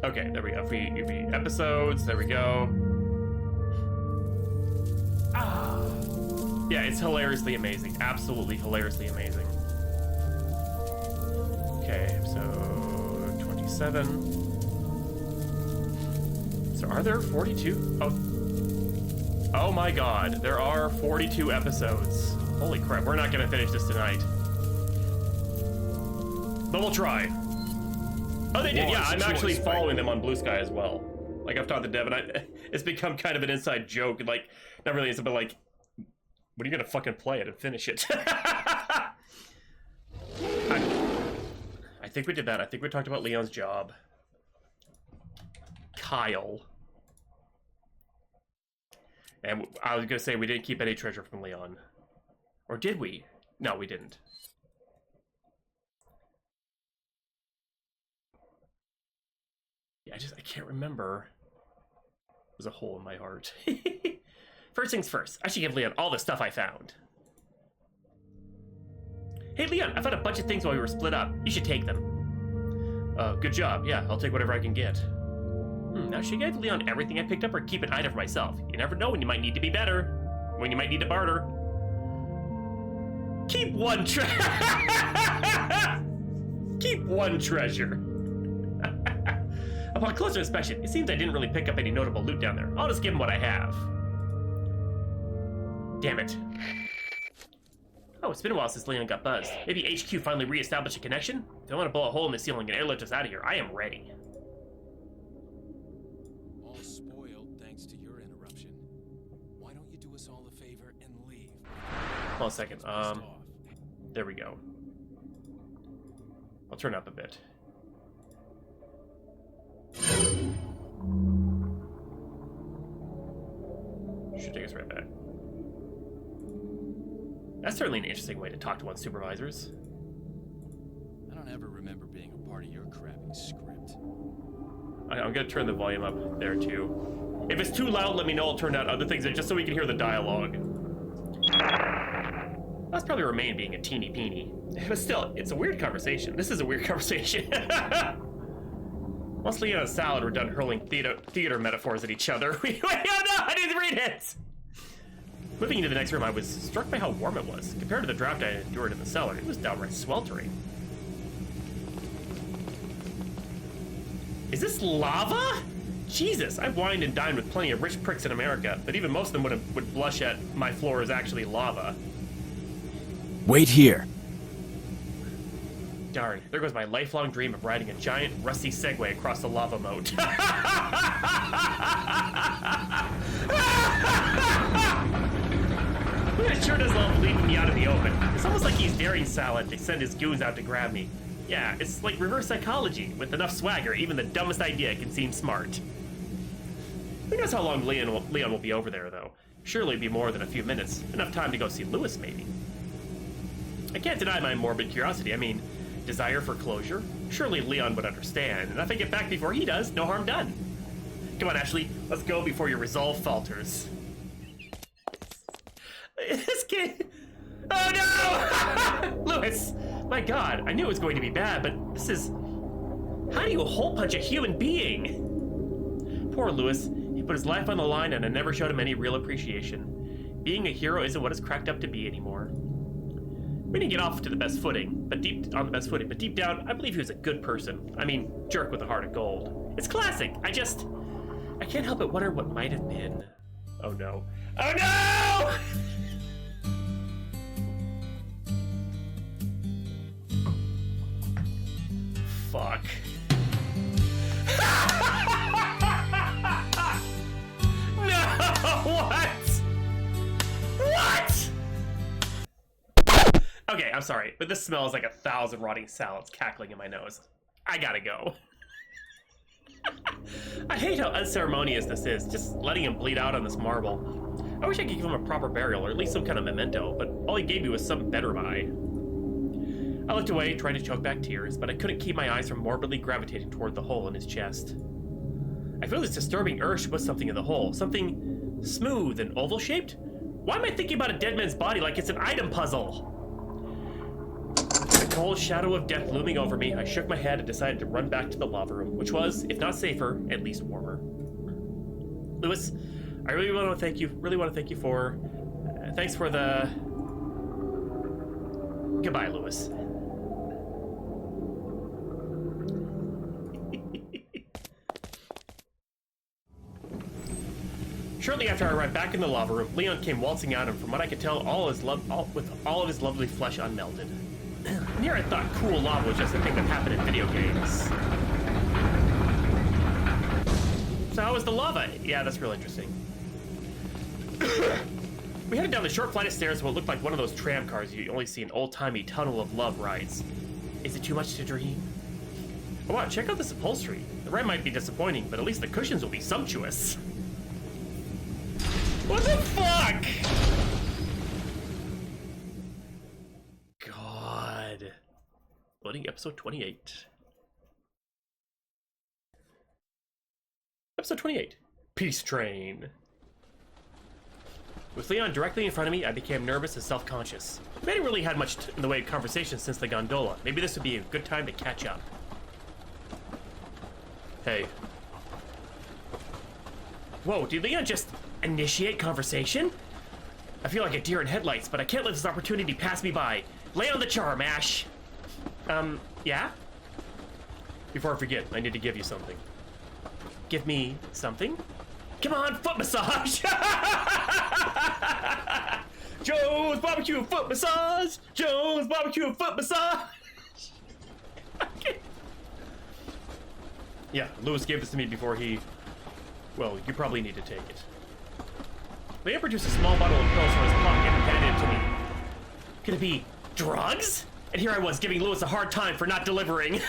Okay, there we go. Free episodes. There we go. Ah. Yeah, it's hilariously amazing. Absolutely hilariously amazing. Okay, so 27. So are there 42? Oh my god, there are 42 episodes. Holy crap, we're not gonna finish this tonight. But we'll try. Oh, they did, yeah, I'm actually following them on Blue Sky as well. Like, I've talked to Devin, it's become kind of an inside joke, like, not really, it's but like, when are you gonna fucking play it and finish it? I think we did that. I think we talked about Leon's job. Kyle. And I was gonna say we didn't keep any treasure from Leon. Or did we? No, we didn't. Yeah, I can't remember. There's a hole in my heart. First things first, I should give Leon all the stuff I found. Hey Leon, I found a bunch of things while we were split up. You should take them. Good job. Yeah, I'll take whatever I can get. Now should I give Leon everything I picked up or keep an item for myself? You never know when you might need to be better. When you might need to barter. Keep one Keep one treasure. Upon closer inspection, it seems I didn't really pick up any notable loot down there. I'll just give him what I have. Damn it. Oh, it's been a while since Leon got buzzed. Maybe HQ finally re-established a connection? If I want to blow a hole in the ceiling and airlift us out of here, I am ready. All spoiled thanks to your interruption. Why don't you do us all a favor and leave? Hold on a second. There we go. I'll turn up a bit. Should take us right back. That's certainly an interesting way to talk to one's supervisors. I don't ever remember being a part of your crappy script. I'm gonna turn the volume up there too. If it's too loud, let me know. I'll turn down other things just so we can hear the dialogue. That's probably remain being a teeny peeny. But still, it's a weird conversation. This is a weird conversation. Once Leon and Salad were done hurling theater metaphors at each other, wait, oh no, I didn't read it! Moving into the next room, I was struck by how warm it was. Compared to the draft I endured in the cellar, it was downright sweltering. Is this lava? Jesus, I've wined and dined with plenty of rich pricks in America, but even most of them would blush at my floor is actually lava. Wait here. Darn, there goes my lifelong dream of riding a giant, rusty Segway across the lava moat. It sure does love leaving me out in the open. It's almost like he's daring Salad to send his goons out to grab me. Yeah, it's like reverse psychology. With enough swagger, even the dumbest idea can seem smart. Who knows how long Leon will be over there, though? Surely it'll be more than a few minutes. Enough time to go see Lewis, maybe. I can't deny my morbid curiosity. I mean, desire for closure? Surely Leon would understand. And if I get back before he does, no harm done. Come on, Ashley. Let's go before your resolve falters. This kid... Oh no! Lewis! My god, I knew it was going to be bad, but this is... How do you hole punch a human being? Poor Lewis. He put his life on the line and I never showed him any real appreciation. Being a hero isn't what it's cracked up to be anymore. We didn't get off to the best footing, but deep down, I believe he was a good person. I mean, jerk with a heart of gold. It's classic. I can't help but wonder what might have been. Oh no. Oh no! Fuck. No! What? What? Okay, I'm sorry, but this smells like 1,000 rotting salads cackling in my nose. I gotta go. I hate how unceremonious this is, just letting him bleed out on this marble. I wish I could give him a proper burial, or at least some kind of memento, but all he gave me was some better by. I looked away, trying to choke back tears, but I couldn't keep my eyes from morbidly gravitating toward the hole in his chest. I feel this disturbing urge to put something in the hole, something smooth and oval-shaped? Why am I thinking about a dead man's body like it's an item puzzle? cold shadow of death looming over me, I shook my head and decided to run back to the lava room, which was, if not safer, at least warmer. Lewis, I really want to thank you. For thanks for the. Goodbye, Lewis. Shortly after I arrived back in the lava room, Leon came waltzing out, and from what I could tell, with all of his lovely flesh unmelted. And here I thought cool lava was just a thing that happened in video games. So how was the lava? Yeah, that's real interesting. We headed down the short flight of stairs to what looked like one of those tram cars you only see in old-timey Tunnel of Love rides. Is it too much to dream? Oh wow, check out this upholstery. The ride might be disappointing, but at least the cushions will be sumptuous. What the fuck? God. Loading episode 28. Episode 28. Peace Train. With Leon directly in front of me, I became nervous and self-conscious. We hadn't really had much in the way of conversation since the gondola. Maybe this would be a good time to catch up. Hey. Whoa, did Leon just initiate conversation? I feel like a deer in headlights, but I can't let this opportunity pass me by. Lay on the charm, Ash. Yeah? Before I forget, I need to give you something. Give me something? Come on, foot massage! Joe's barbecue foot massage! Joe's barbecue foot massage! Okay. Yeah, Lewis gave this to me before he... Well, you probably need to take it. Leon produced a small bottle of pills from his pocket and handed it to me. Could it be drugs? And here I was giving Lewis a hard time for not delivering.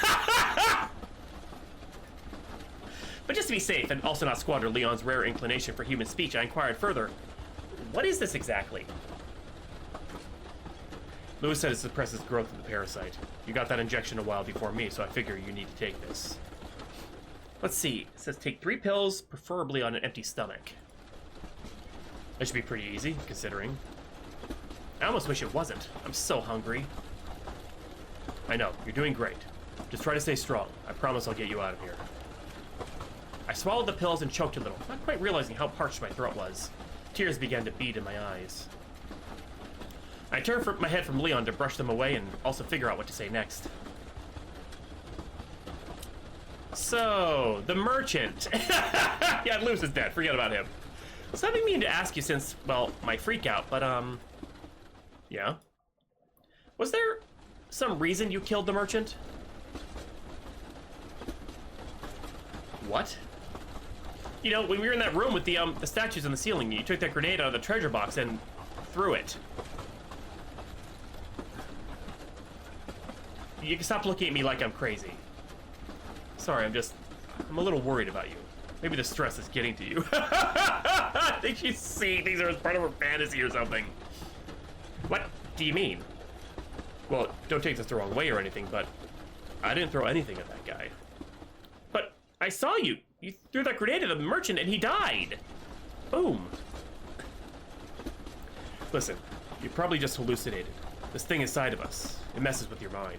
But just to be safe and also not squander Leon's rare inclination for human speech, I inquired further. What is this exactly? Lewis said it suppresses growth of the parasite. You got that injection a while before me, so I figure you need to take this. Let's see. It says take 3 pills, preferably on an empty stomach. That should be pretty easy, considering. I almost wish it wasn't. I'm so hungry. I know, you're doing great. Just try to stay strong. I promise I'll get you out of here. I swallowed the pills and choked a little, not quite realizing how parched my throat was. Tears began to bead in my eyes. I turned my head from Leon to brush them away and also figure out what to say next. So, the merchant. Yeah, Lewis is dead. Forget about him. So I've been meaning to ask you since, well, my freak out, but, yeah. Was there some reason you killed the merchant? What? You know, when we were in that room with the statues on the ceiling, you took that grenade out of the treasure box and threw it. You can stop looking at me like I'm crazy. Sorry, I'm a little worried about you. Maybe the stress is getting to you. I think she's seeing things are as part of her fantasy or something. What do you mean? Well, don't take this the wrong way or anything, but I didn't throw anything at that guy. But I saw you. You threw that grenade at the merchant and he died. Boom. Listen, you probably just hallucinated. This thing inside of us, it messes with your mind.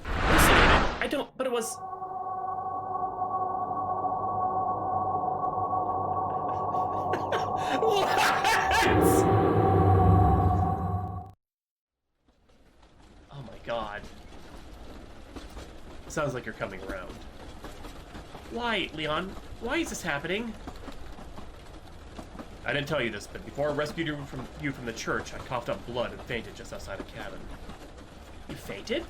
Hallucinated? I don't, but it was... What? Oh my god. Sounds like you're coming around. Why, Leon? Why is this happening? I didn't tell you this, but before I rescued you from the church, I coughed up blood and fainted just outside the cabin. You fainted?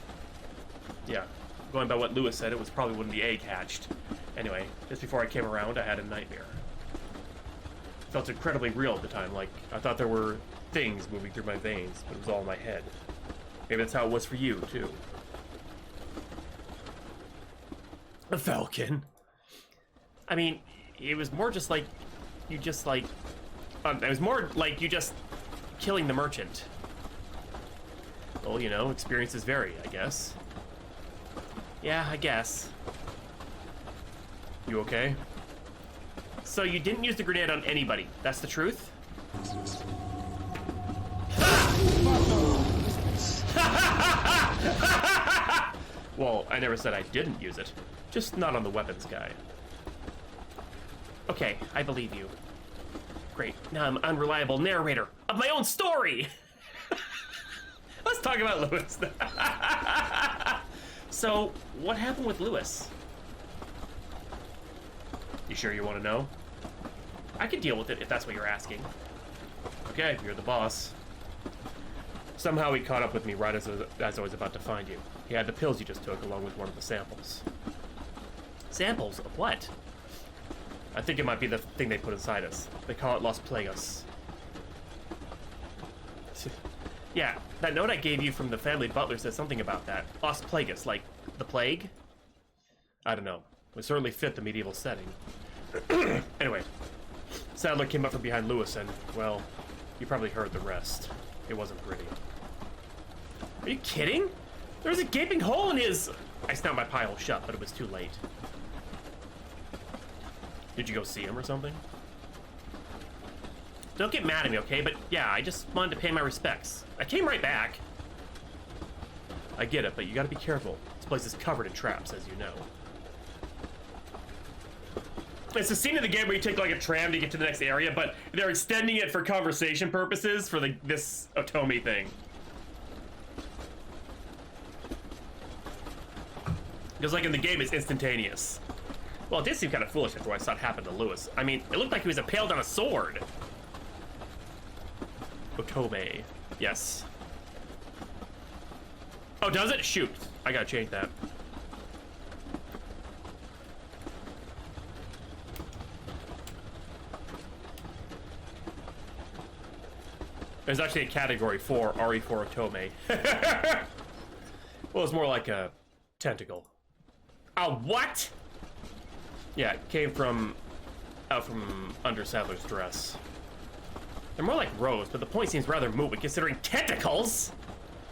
Yeah. Going by what Lewis said, it was probably when the egg hatched. Anyway, just before I came around, I had a nightmare. It felt incredibly real at the time, like I thought there were things moving through my veins, but it was all in my head. Maybe that's how it was for you, too. A falcon? I mean, it was more just like, you just like... it was more like you just killing the merchant. Well, you know, experiences vary, I guess. Yeah, I guess. You okay? So you didn't use the grenade on anybody, that's the truth? Well, I never said I didn't use it. Just not on the weapons guy. Okay, I believe you. Great, now I'm an unreliable narrator of my own story! Let's talk about Lewis. So, what happened with Lewis? You sure you want to know? I can deal with it if that's what you're asking. Okay, you're the boss. Somehow he caught up with me right as I was about to find you. He had the pills you just took along with one of the samples. Samples of what? I think it might be the thing they put inside us. They call it Los Plagas. Yeah, that note I gave you from the family butler says something about that. Los Plagas, like the plague? I don't know. It would certainly fit the medieval setting. Anyway, Sadler came up from behind Lewis and, well, you probably heard the rest. It wasn't pretty. Are you kidding? There was a gaping hole in his... I snapped my pie hole shut, but it was too late. Did you go see him or something? Don't get mad at me, okay? But yeah, I just wanted to pay my respects. I came right back. I get it, but you gotta be careful. This place is covered in traps, as you know. It's the scene of the game where you take like a tram to get to the next area, but they're extending it for conversation purposes for this Otome thing. Because like in the game, it's instantaneous. Well, it did seem kind of foolish after what I saw it happen to Lewis. I mean, it looked like he was impaled on a sword. Otome. Yes. Oh, does it? Shoot. I gotta change that. There's actually a category for RE4 Otome. Well, it's more like a tentacle. A what? Yeah, it came from out from under Sadler's dress. They're more like rows, but the point seems rather moot considering tentacles!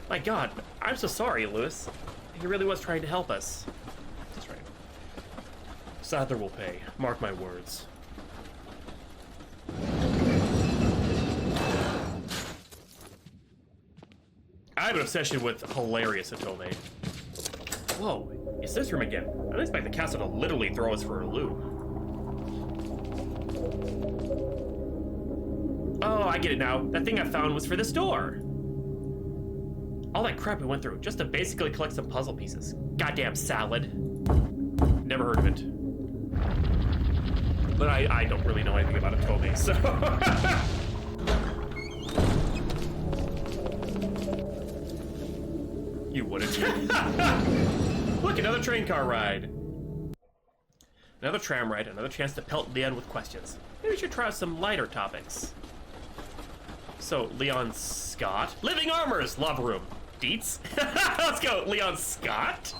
My god, I'm so sorry, Lewis. He really was trying to help us. That's right. Sadler will pay. Mark my words. I have an obsession with hilarious Otome. Whoa, it's this room again. I didn't expect the castle to literally throw us for a loop. Oh, I get it now. That thing I found was for this door. All that crap we went through just to basically collect some puzzle pieces. Goddamn salad. Never heard of it. But I don't really know anything about Otome, so... You wouldn't. Look, another train car ride. Another tram ride, another chance to pelt Leon with questions. Maybe we should try out some lighter topics. So, Leon Scott? Living Armors! Lava Room. Deets? Let's go, Leon Scott?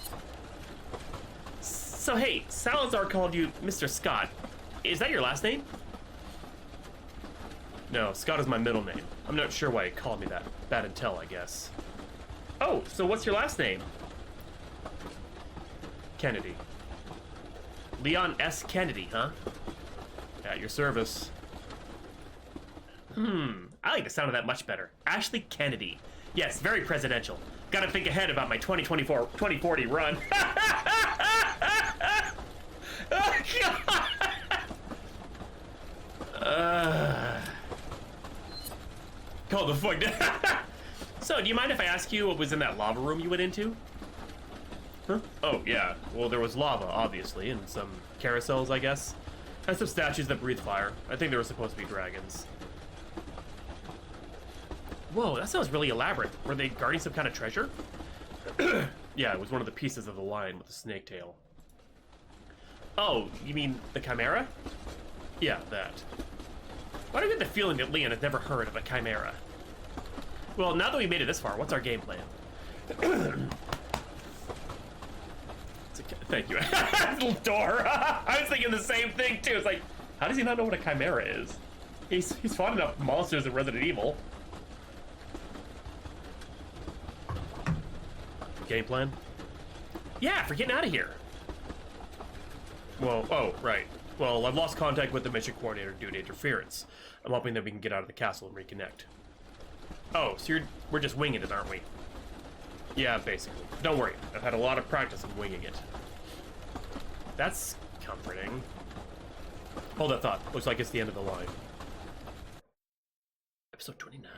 So, hey, Salazar called you Mr. Scott. Is that your last name? No, Scott is my middle name. I'm not sure why he called me that. Bad intel, I guess. Oh, so what's your last name? Kennedy. Leon S. Kennedy, huh? At your service. I like the sound of that much better. Ashley Kennedy. Yes, very presidential. Gotta think ahead about my 2040 run. Oh, God. Call the fuck down. So, do you mind if I ask you what was in that lava room you went into? Huh? Oh, yeah. Well, there was lava, obviously, and some carousels, I guess. And some statues that breathe fire. I think they were supposed to be dragons. Whoa, that sounds really elaborate. Were they guarding some kind of treasure? Yeah, it was one of the pieces of the lion with the snake tail. Oh, you mean the chimera? Yeah, that. Why do I get the feeling that Leon has never heard of a chimera? Well, now that we made it this far, what's our game plan? Thank you. Little door. I was thinking the same thing too. It's like, how does he not know what a chimera is? He's fought enough monsters in Resident Evil. Game plan? Yeah, for getting out of here. Well, oh, right. Well, I've lost contact with the mission coordinator due to interference. I'm hoping that we can get out of the castle and reconnect. Oh, so we're just winging it, aren't we? Yeah, basically. Don't worry, I've had a lot of practice of winging it. That's comforting. Hold that thought. Looks like it's the end of the line. Episode 29.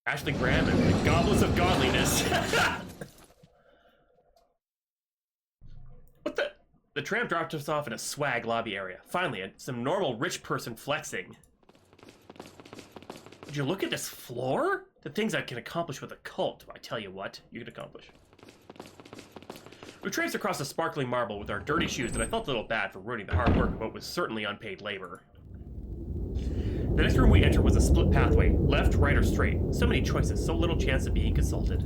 Ashley Graham and the Goblets of Godliness. What the? The tram dropped us off in a swag lobby area. Finally, some normal rich person flexing. Would you look at this floor? The things I can accomplish with a cult. I tell you what, you can accomplish. We traipsed across the sparkling marble with our dirty shoes that I felt a little bad for ruining the hard work of what was certainly unpaid labor. The next room we entered was a split pathway, left, right, or straight. So many choices, so little chance of being consulted.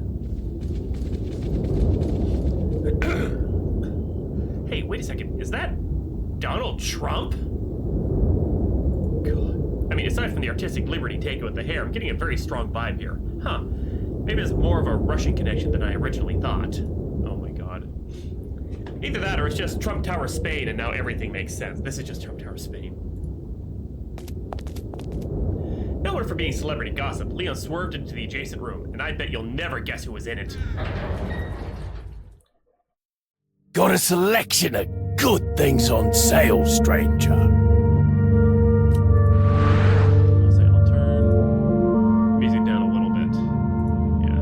Hey, wait a second, is that Donald Trump? God. I mean, aside from the artistic liberty taken with the hair, I'm getting a very strong vibe here. Huh. Maybe it's more of a Russian connection than I originally thought. Oh my god. Either that or it's just Trump Tower Spain and now everything makes sense. This is just Trump Tower Spain. Nowhere for being celebrity gossip, Leon swerved into the adjacent room, and I bet you'll never guess who was in it. Got a selection of good things on sale, stranger. I'll turn music down a little bit. Yeah.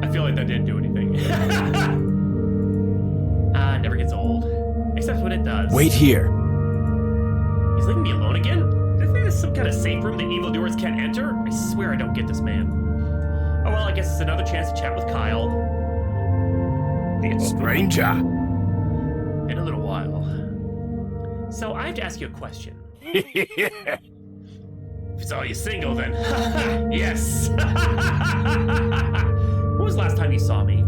I feel like that didn't do anything. Never gets old. Except when it does. Wait here. He's leaving me alone again? Do you think this is some kind of safe room that evildoers can't enter? I swear I don't get this man. Oh well, I guess it's another chance to chat with Kyle. Stranger. In a little while. So I have to ask you a question. If it's all you single, then yes. When was the last time you saw me?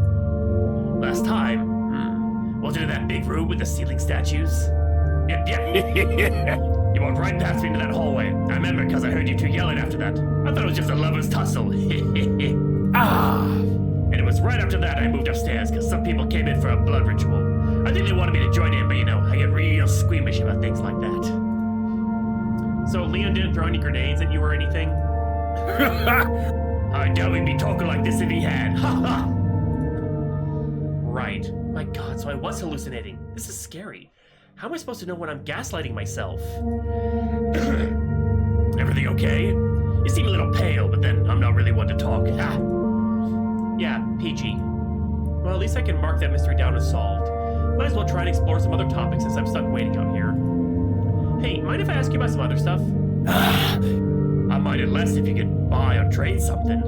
Last time? Was it in that big room with the ceiling statues? Yep. You walked right past me into that hallway. I remember because I heard you two yelling after that. I thought it was just a lover's tussle. And it was right after that I moved upstairs because some people came in for a blood ritual. I think they wanted me to join in, but you know, I get real squeamish about things like that. So Leon didn't throw any grenades at you or anything? I doubt we'd be talking like this if he had. Right. My god, so I was hallucinating. This is scary. How am I supposed to know when I'm gaslighting myself? Everything okay? You seem a little pale, but then I'm not really one to talk. Yeah, PG. Well, at least I can mark that mystery down as solved. Might as well try and explore some other topics since I'm stuck waiting out here. Hey, mind if I ask you about some other stuff? I minded less if you could buy or trade something.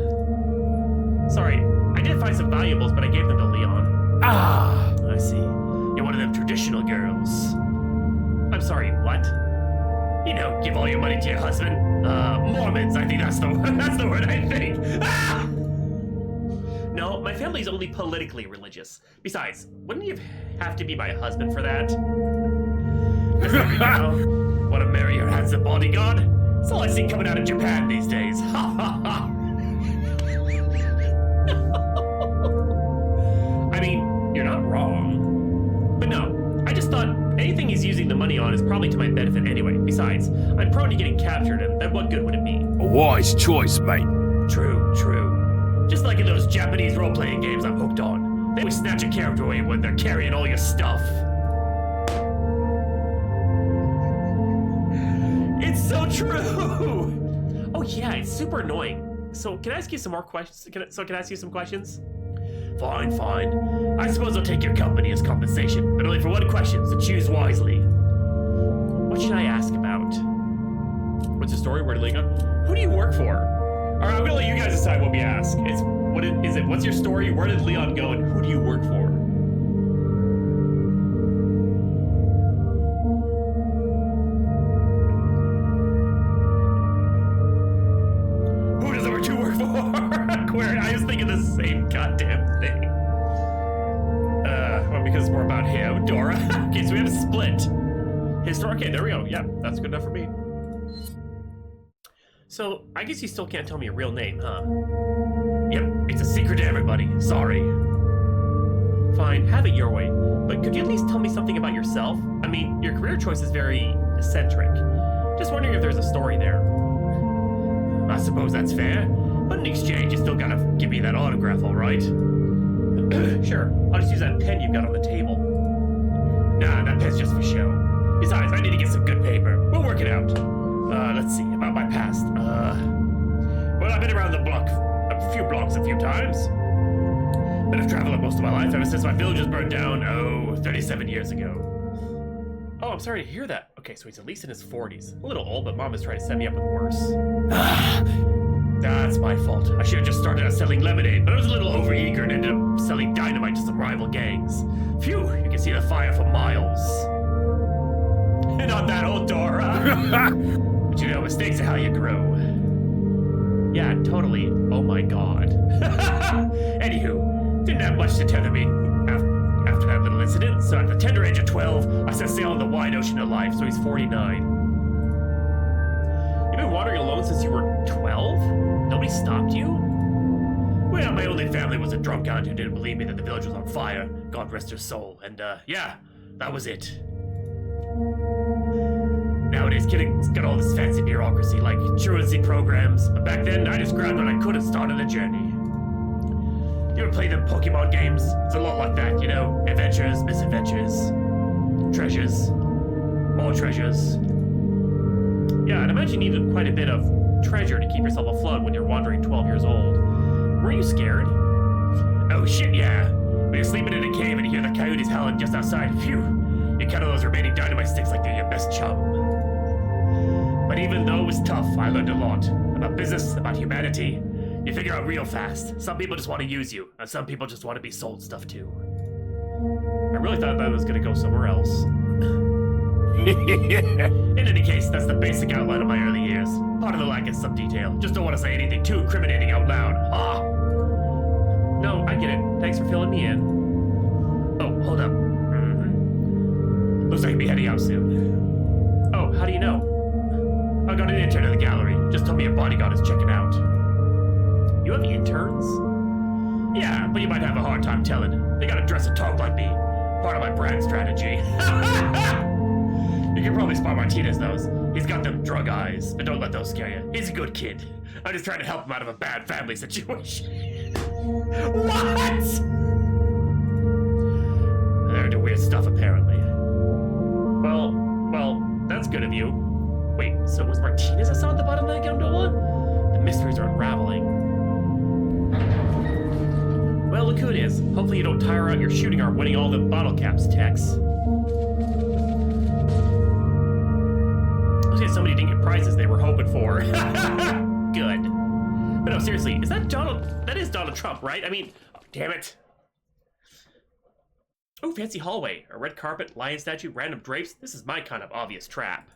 Sorry, I did find some valuables, but I gave them to Leon. I see. You're one of them traditional girls. I'm sorry, what? You know, give all your money to your husband. Mormons, I think that's the word I think. No, my family's only politically religious. Besides, wouldn't you have to be my husband for that? Want to marry your handsome bodyguard? That's all I see coming out of Japan these days. Ha ha ha. I mean, you're not wrong. But no, I just thought anything he's using the money on is probably to my benefit anyway. Besides, I'm prone to getting captured, and then what good would it be? A wise choice, mate. True. Just like in those Japanese role-playing games I'm hooked on. They always snatch a character away when they're carrying all your stuff. It's so true! Oh yeah, it's super annoying. So can I ask you some more questions? Can I ask you some questions? Fine. I suppose I'll take your company as compensation, but only for one question, so choose wisely. What should I ask about? What's the story? Where did Leon go? Who do you work for? Alright, I'm gonna let you guys decide what we ask. What's your story? Where did Leon go, and who do you work for? Who does number 2 work for? I was thinking the same goddamn thing. Well, because it's more about him, Dora. Okay, so we have a split. His story. Okay, there we go. Yeah, that's good enough for me. So, I guess you still can't tell me your real name, huh? Yep, it's a secret to everybody. Sorry. Fine, have it your way. But could you at least tell me something about yourself? I mean, your career choice is very eccentric. Just wondering if there's a story there. I suppose that's fair. But in exchange, you still gotta give me that autograph, alright? Sure, I'll just use that pen you've got on the table. Nah, that pen's just for show. Besides, I need to get some good paper. We'll work it out. Let's see, about my past. Well, I've been around the block, a few blocks a few times. But I've traveled most of my life ever since my village was burned down, 37 years ago. Oh, I'm sorry to hear that. Okay, so he's at least in his 40s. A little old, but Mom is trying to set me up with worse. That's my fault. I should have just started out selling lemonade, but I was a little overeager and ended up selling dynamite to some rival gangs. Phew, you can see the fire for miles. And on that old door, huh? But you know, mistakes are how you grow. Yeah, totally. Oh my god. Anywho, didn't have much to tether me after that little incident, so at the tender age of 12, I set sail on the wide ocean of life, so he's 49. You've been wandering alone since you were 12? Nobody stopped you? Well, my only family was a drunk aunt who didn't believe me that the village was on fire. God rest her soul. And, yeah, that was it. Nowadays, kids got all this fancy bureaucracy, like truancy programs. But back then, I just grabbed what I could and started a journey. You ever play the Pokemon games? It's a lot like that, you know? Adventures, misadventures, treasures, more treasures. Yeah, I'd imagine you needed quite a bit of treasure to keep yourself afloat when you're wandering 12 years old. Were you scared? Oh shit, yeah. When you're sleeping in a cave and you hear the coyotes howling just outside, phew, you cut all those remaining dynamite sticks like they're your best chum. But even though it was tough, I learned a lot. About business, about humanity. You figure out real fast. Some people just want to use you, and some people just want to be sold stuff too. I really thought that was gonna go somewhere else. In any case, that's the basic outline of my early years. Part of the lack is some detail. Just don't want to say anything too incriminating out loud. Ah. No, I get it. Thanks for filling me in. Oh, hold up. Looks like I'll be heading out soon. Oh, how do you know? I got an intern in the gallery. Just told me a bodyguard is checking out. You have interns? Yeah, but you might have a hard time telling. They gotta dress and talk like me. Part of my brand strategy. You can probably spot Martinez those. He's got them drug eyes, but don't let those scare you. He's a good kid. I'm just trying to help him out of a bad family situation. What? They're into weird stuff, apparently. Well, that's good of you. Wait, so it was Martinez I saw at the bottom of that gondola? The mysteries are unraveling. Well, look who it is. Hopefully you don't tire out your shooting arm winning all the bottle caps, Tex. Somebody didn't get prizes they were hoping for. Good. But no, seriously, is that Donald? That is Donald Trump, right? I mean, oh, damn it. Oh, fancy hallway. A red carpet, lion statue, random drapes. This is my kind of obvious trap.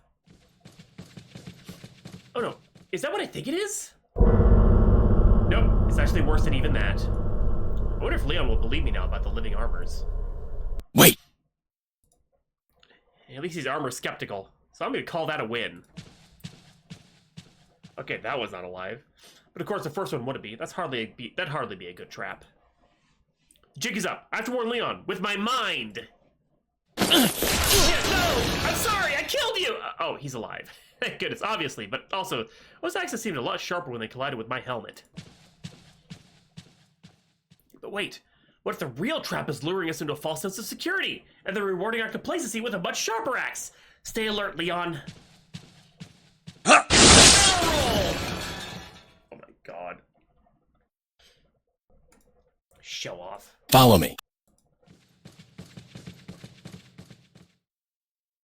Oh no, is that what I think it is? Nope, it's actually worse than even that. I wonder if Leon will believe me now about the living armors. Wait! At least he's armor skeptical. So I'm gonna call that a win. Okay, that was not alive. But of course the first one wouldn't be. That'd hardly be a good trap. The jig is up. I have to warn Leon with my mind. Yeah, no! I'm sorry, I killed you! Oh, he's alive. Thank goodness, obviously, but also, those axes seemed a lot sharper when they collided with my helmet. But wait, what if the real trap is luring us into a false sense of security, and they're rewarding our complacency with a much sharper axe? Stay alert, Leon. Oh my god. Show off. Follow me.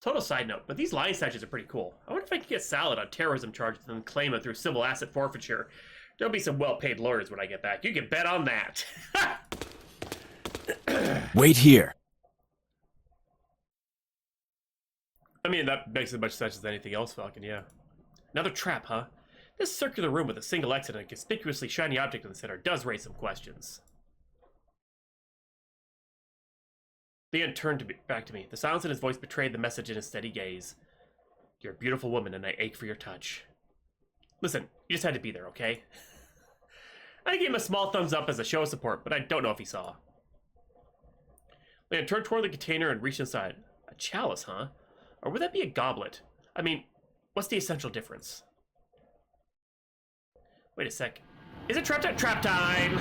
Total side note, but these lion statues are pretty cool. I wonder if I can get Salad on terrorism charges and then claim it through civil asset forfeiture. There'll be some well-paid lawyers when I get back. You can bet on that. Wait here. I mean, that makes as much sense as anything else, Falcon, yeah. Another trap, huh? This circular room with a single exit and a conspicuously shiny object in the center does raise some questions. Leon turned back to me. The silence in his voice betrayed the message in his steady gaze. You're a beautiful woman, and I ache for your touch. Listen, you just had to be there, okay? I gave him a small thumbs up as a show of support, but I don't know if he saw. Leon, turn toward the container and reach inside. A chalice, huh? Or would that be a goblet? I mean, what's the essential difference? Wait a sec. Is it trap time? Trap time!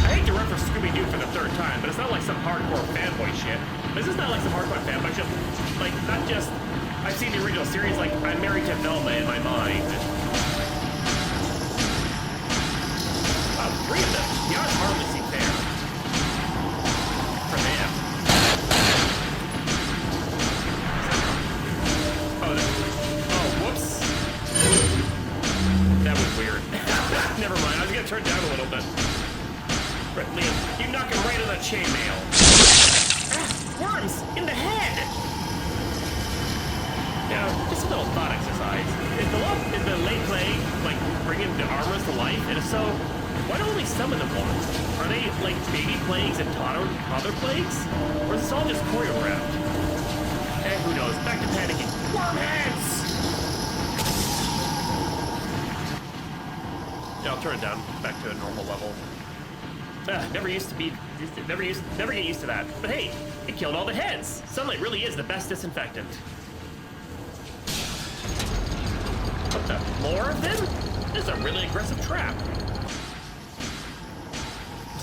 I hate to reference Scooby-Doo for the third time, but it's not like some hardcore fanboy shit. This is not like some hardcore fanboy shit. Like, not just, I've seen the original series, like, I'm married to Velma in my mind. Wow, 3 of them. The odds hardly seem fair. For them. Oh, whoops. That was weird. Never mind, I was gonna turn it down a little bit. Right, Liam, you knock him right on the chainmail. Worms in the head! Now, just a little thought exercise. Is the lay plague, like, bringing the armors to life? And if so, why do only some of them want? Are they, like, baby plagues and toddler plagues? Or is this all just choreographed? And who knows? Back to panicking. Wormheads! Yeah, I'll turn it down back to a normal level. Never get used to that. But hey, it killed all the heads. Sunlight really is the best disinfectant. What the? More of them? This is a really aggressive trap.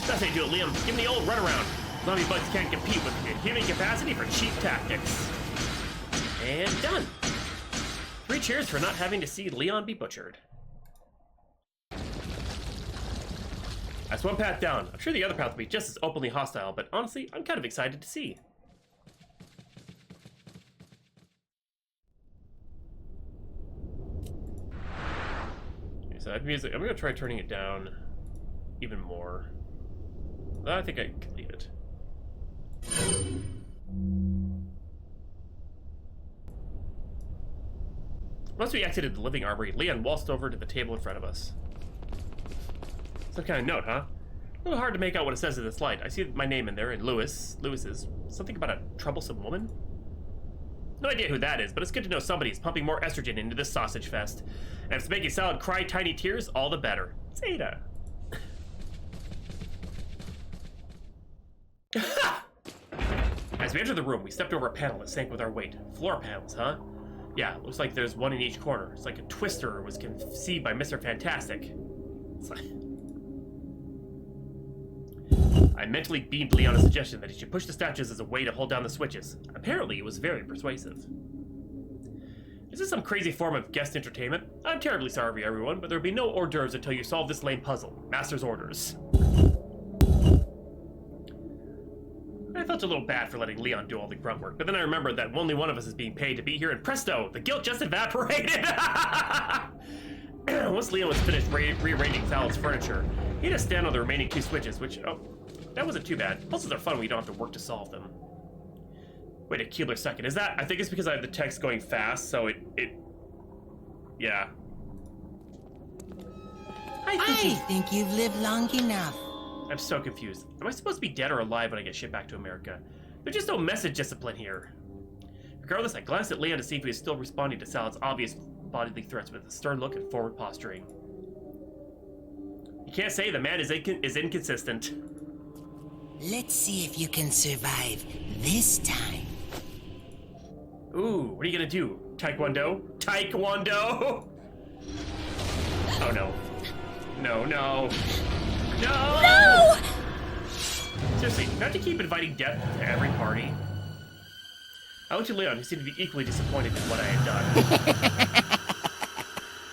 That's how you do it, Liam. Give me the old runaround. Zombie bugs can't compete with the human capacity for cheap tactics. And done. 3 cheers for not having to see Leon be butchered. That's one path down. I'm sure the other path will be just as openly hostile, but honestly, I'm kind of excited to see. Okay, so that music, I'm gonna try turning it down even more. I think I can leave it. Once we exited the living armory, Leon waltzed over to the table in front of us. Some kind of note, huh? A little hard to make out what it says in this light. I see my name in there, and Lewis's. Something about a troublesome woman? No idea who that is, but it's good to know somebody's pumping more estrogen into this sausage fest. And if it's making Salad cry tiny tears, all the better. Zeta. As we entered the room, we stepped over a panel that sank with our weight. Floor panels, huh? Yeah, looks like there's one in each corner. It's like a twister was conceived by Mr. Fantastic. It's like... I mentally beamed Leon a suggestion that he should push the statues as a way to hold down the switches. Apparently, it was very persuasive. Is this some crazy form of guest entertainment? I'm terribly sorry, everyone, but there'll be no hors d'oeuvres until you solve this lame puzzle. Master's orders. I felt a little bad for letting Leon do all the grunt work, but then I remembered that only one of us is being paid to be here, and presto, the guilt just evaporated! Once Leon was finished rearranging Salad's furniture, he had to stand on the remaining 2 switches, which, oh, that wasn't too bad. Puzzles are fun when you don't have to work to solve them. Wait a Keebler second, is that, I think it's because I have the text going fast, so yeah. I think you've lived long enough. I'm so confused. Am I supposed to be dead or alive when I get shipped back to America? There's just no message discipline here. Regardless, I glanced at Leon to see if he was still responding to Salad's obvious bodily threats with a stern look and forward posturing. You can't say the man is inconsistent. Let's see if you can survive this time. Ooh, what are you gonna do? Taekwondo? Taekwondo! Oh no. No, no. No! No! Seriously, not to keep inviting death to every party. I looked at Leon, who seemed to be equally disappointed in what I had done.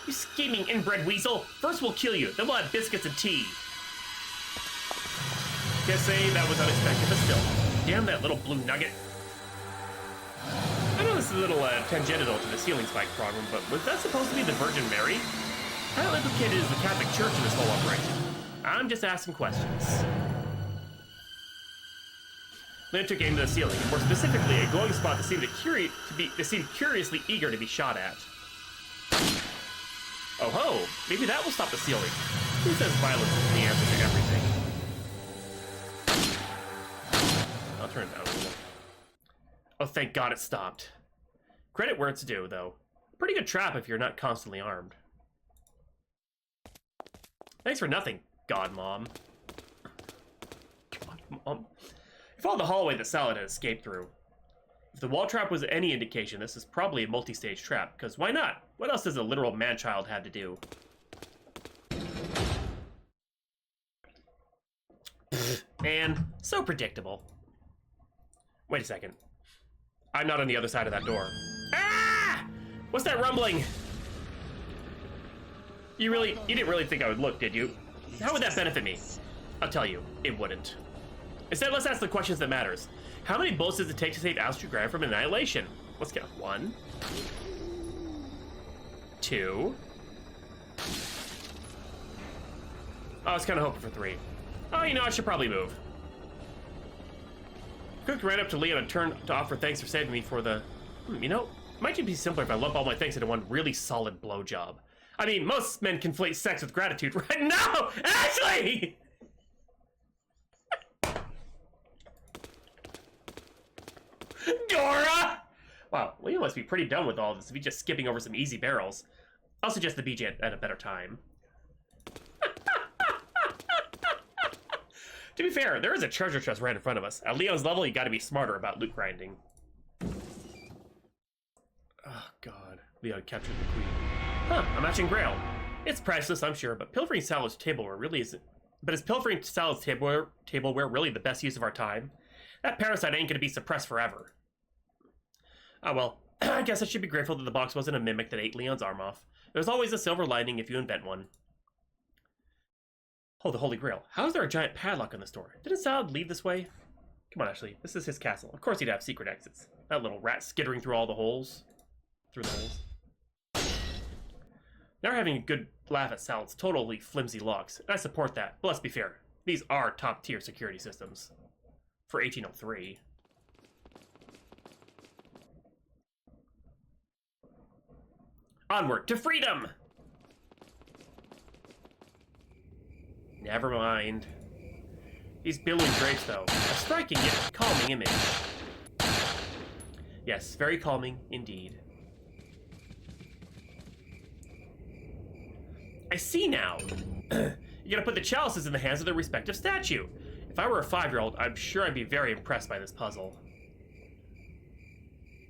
You scheming inbred weasel! First we'll kill you, then we'll have biscuits and tea. Can't say that was unexpected, but still. Damn that little blue nugget. I know this is a little tangential to the ceiling spike problem, but was that supposed to be the Virgin Mary? How implicated is the Catholic Church in this whole operation? I'm just asking questions. Leon took aim to the ceiling, and more specifically, a glowing spot that seemed curiously eager to be shot at. Oh ho! Maybe that will stop the ceiling. Who says violence is the answer to everything? I'll turn it down a little. Oh, thank God it stopped. Credit where it's due, though. Pretty good trap if you're not constantly armed. Thanks for nothing, God Mom. Follow the hallway that Salad had escaped through. If the wall trap was any indication, this is probably a multi-stage trap, because why not? What else does a literal man-child have to do? Man, so predictable. Wait a second. I'm not on the other side of that door. Ah! What's that rumbling? You didn't really think I would look, did you? How would that benefit me? I'll tell you, it wouldn't. Instead, let's ask the questions that matters. How many bullets does it take to save Astrid Graham from annihilation? Let's count. 1, 2. I was kind of hoping for 3. Oh, you know, I should probably move. Cook ran up to Leon and turned to offer thanks for saving me for the... you know, it might just be simpler if I lump all my thanks into one really solid blowjob. I mean, most men conflate sex with gratitude, right? No! Ashley! Dora! Wow, Leon must be pretty done with all this if he's just skipping over some easy barrels. I'll suggest the BJ at a better time. To be fair, there is a treasure chest right in front of us. At Leon's level, you gotta be smarter about loot grinding. Oh god, Leon captured the queen. Huh, a matching grail. It's priceless, I'm sure, but pilfering Salad's tableware really isn't. But is pilfering Salad's tableware really the best use of our time? That parasite ain't gonna be suppressed forever. Oh well, I guess I should be grateful that the box wasn't a mimic that ate Leon's arm off. There's always a silver lining if you invent one. Oh, the Holy Grail. How is there a giant padlock on this door? Didn't Salad leave this way? Come on, Ashley. This is his castle. Of course he'd have secret exits. That little rat skittering through all the holes. Through the holes. Now we're having a good laugh at Salad's totally flimsy locks. And I support that. But let's be fair. These are top-tier security systems. For 1803. Onward to freedom! Never mind. These billowing drapes, though. A striking yet calming image. Yes, very calming indeed. I see now. You gotta put the chalices in the hands of their respective statue. If I were a 5-year-old, I'm sure I'd be very impressed by this puzzle.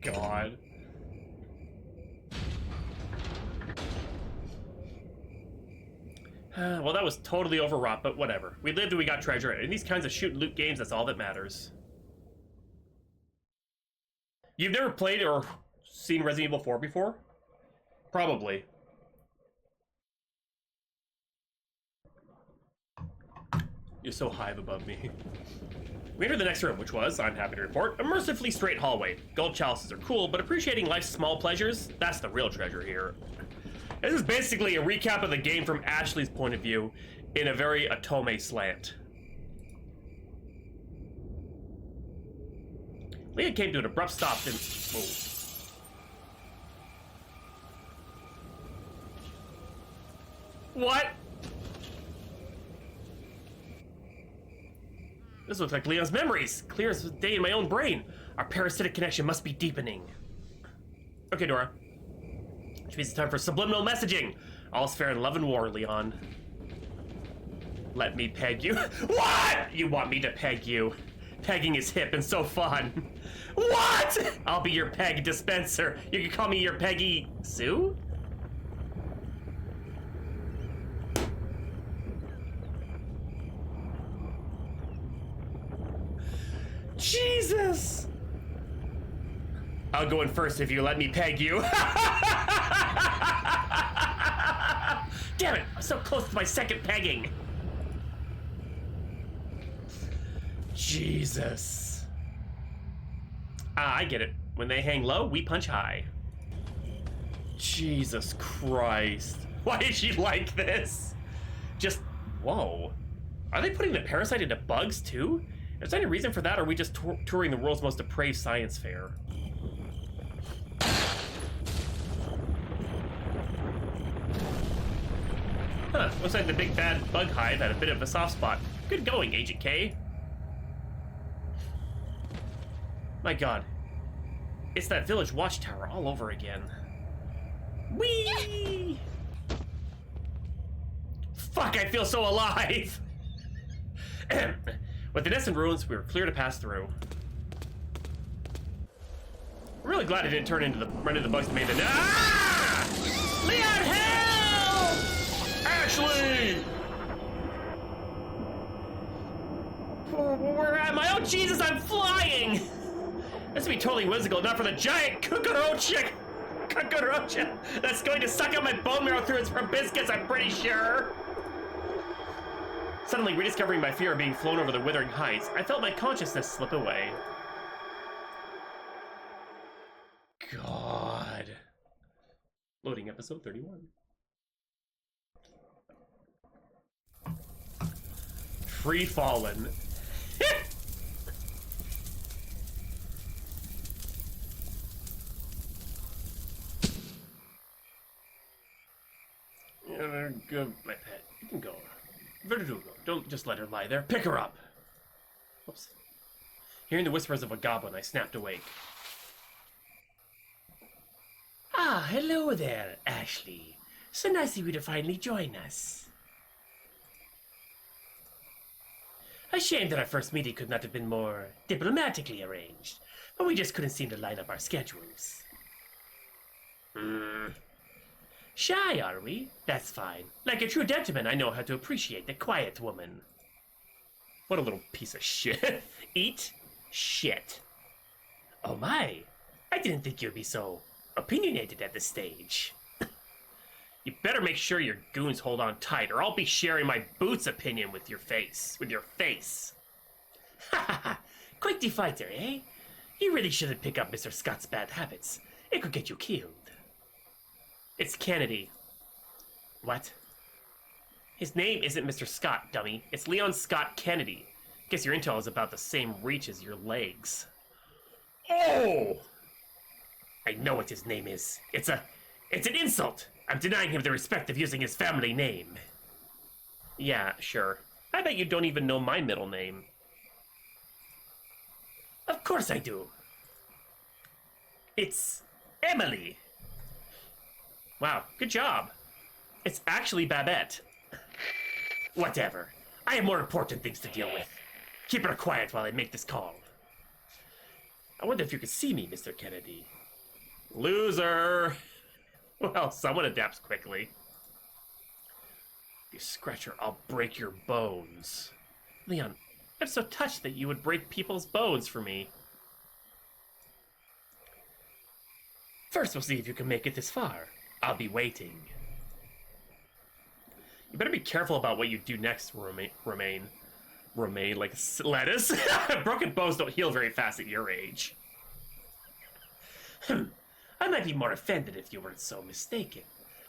God. Well, that was totally overwrought, but whatever. We lived and we got treasure. In these kinds of shoot and loot games, that's all that matters. You've never played or seen Resident Evil 4 before? Probably. You're so high above me. We entered the next room, which was, I'm happy to report, a mercifully straight hallway. Gold chalices are cool, but appreciating life's small pleasures, that's the real treasure here. This is basically a recap of the game from Ashley's point of view in a very Otome slant. Leah came to an abrupt stop and... oh. What? This looks like Leon's memories. Clear as day in my own brain. Our parasitic connection must be deepening. Okay, Dora. Which means it's time for subliminal messaging. All's fair in love and war, Leon. Let me peg you. What? You want me to peg you? Pegging is hip and so fun. What? I'll be your peg dispenser. You can call me your Peggy Sue? Jesus! I'll go in first if you let me peg you. Damn it! I'm so close to my second pegging. Jesus. Ah, I get it. When they hang low, we punch high. Jesus Christ. Why is she like this? Just, whoa. Are they putting the parasite into bugs too? Is there any reason for that, or are we just touring the world's most depraved science fair? Huh, looks like the big bad bug hive had a bit of a soft spot. Good going, Agent K. My god. It's that village watchtower all over again. Whee! Fuck, I feel so alive! With the nest in ruins, we were clear to pass through. I'm really glad I didn't turn into run into the bugs that made the Ah! Leon, help! Ashley! Where am I? Oh Jesus, I'm flying! This would be totally whimsical, not for the giant cucaracha that's going to suck out my bone marrow through its proboscis, I'm pretty sure. Suddenly rediscovering my fear of being flown over the withering heights, I felt my consciousness slip away. God. Loading episode 31. Free Fallen. Go, my pet. You can go. Verdugo, don't just let her lie there. Pick her up. Oops. Hearing the whispers of a goblin, I snapped awake. Ah, hello there, Ashley. So nice of you to finally join us. A shame that our first meeting could not have been more diplomatically arranged, but we just couldn't seem to line up our schedules. Shy, are we? That's fine. Like a true gentleman, I know how to appreciate the quiet woman. What a little piece of shit. Eat shit. Oh my. I didn't think you'd be so opinionated at this stage. You better make sure your goons hold on tight, or I'll be sharing my boots opinion with your face. Ha ha ha. Quite the fighter, eh? You really shouldn't pick up Mr. Scott's bad habits. It could get you killed. It's Kennedy. What? His name isn't Mr. Scott, dummy. It's Leon Scott Kennedy. Guess your intel is about the same reach as your legs. Oh! I know what his name is. It's an insult. I'm denying him the respect of using his family name. Yeah, sure. I bet you don't even know my middle name. Of course I do. It's Emily. Wow, good job. It's actually Babette. Whatever. I have more important things to deal with. Keep her quiet while I make this call. I wonder if you could see me, Mr. Kennedy. Loser! Well, someone adapts quickly. If you scratch her, I'll break your bones. Leon, I'm so touched that you would break people's bones for me. First, we'll see if you can make it this far. I'll be waiting. You better be careful about what you do next, Romaine. Romaine, like lettuce? Broken bones don't heal very fast at your age. I might be more offended if you weren't so mistaken.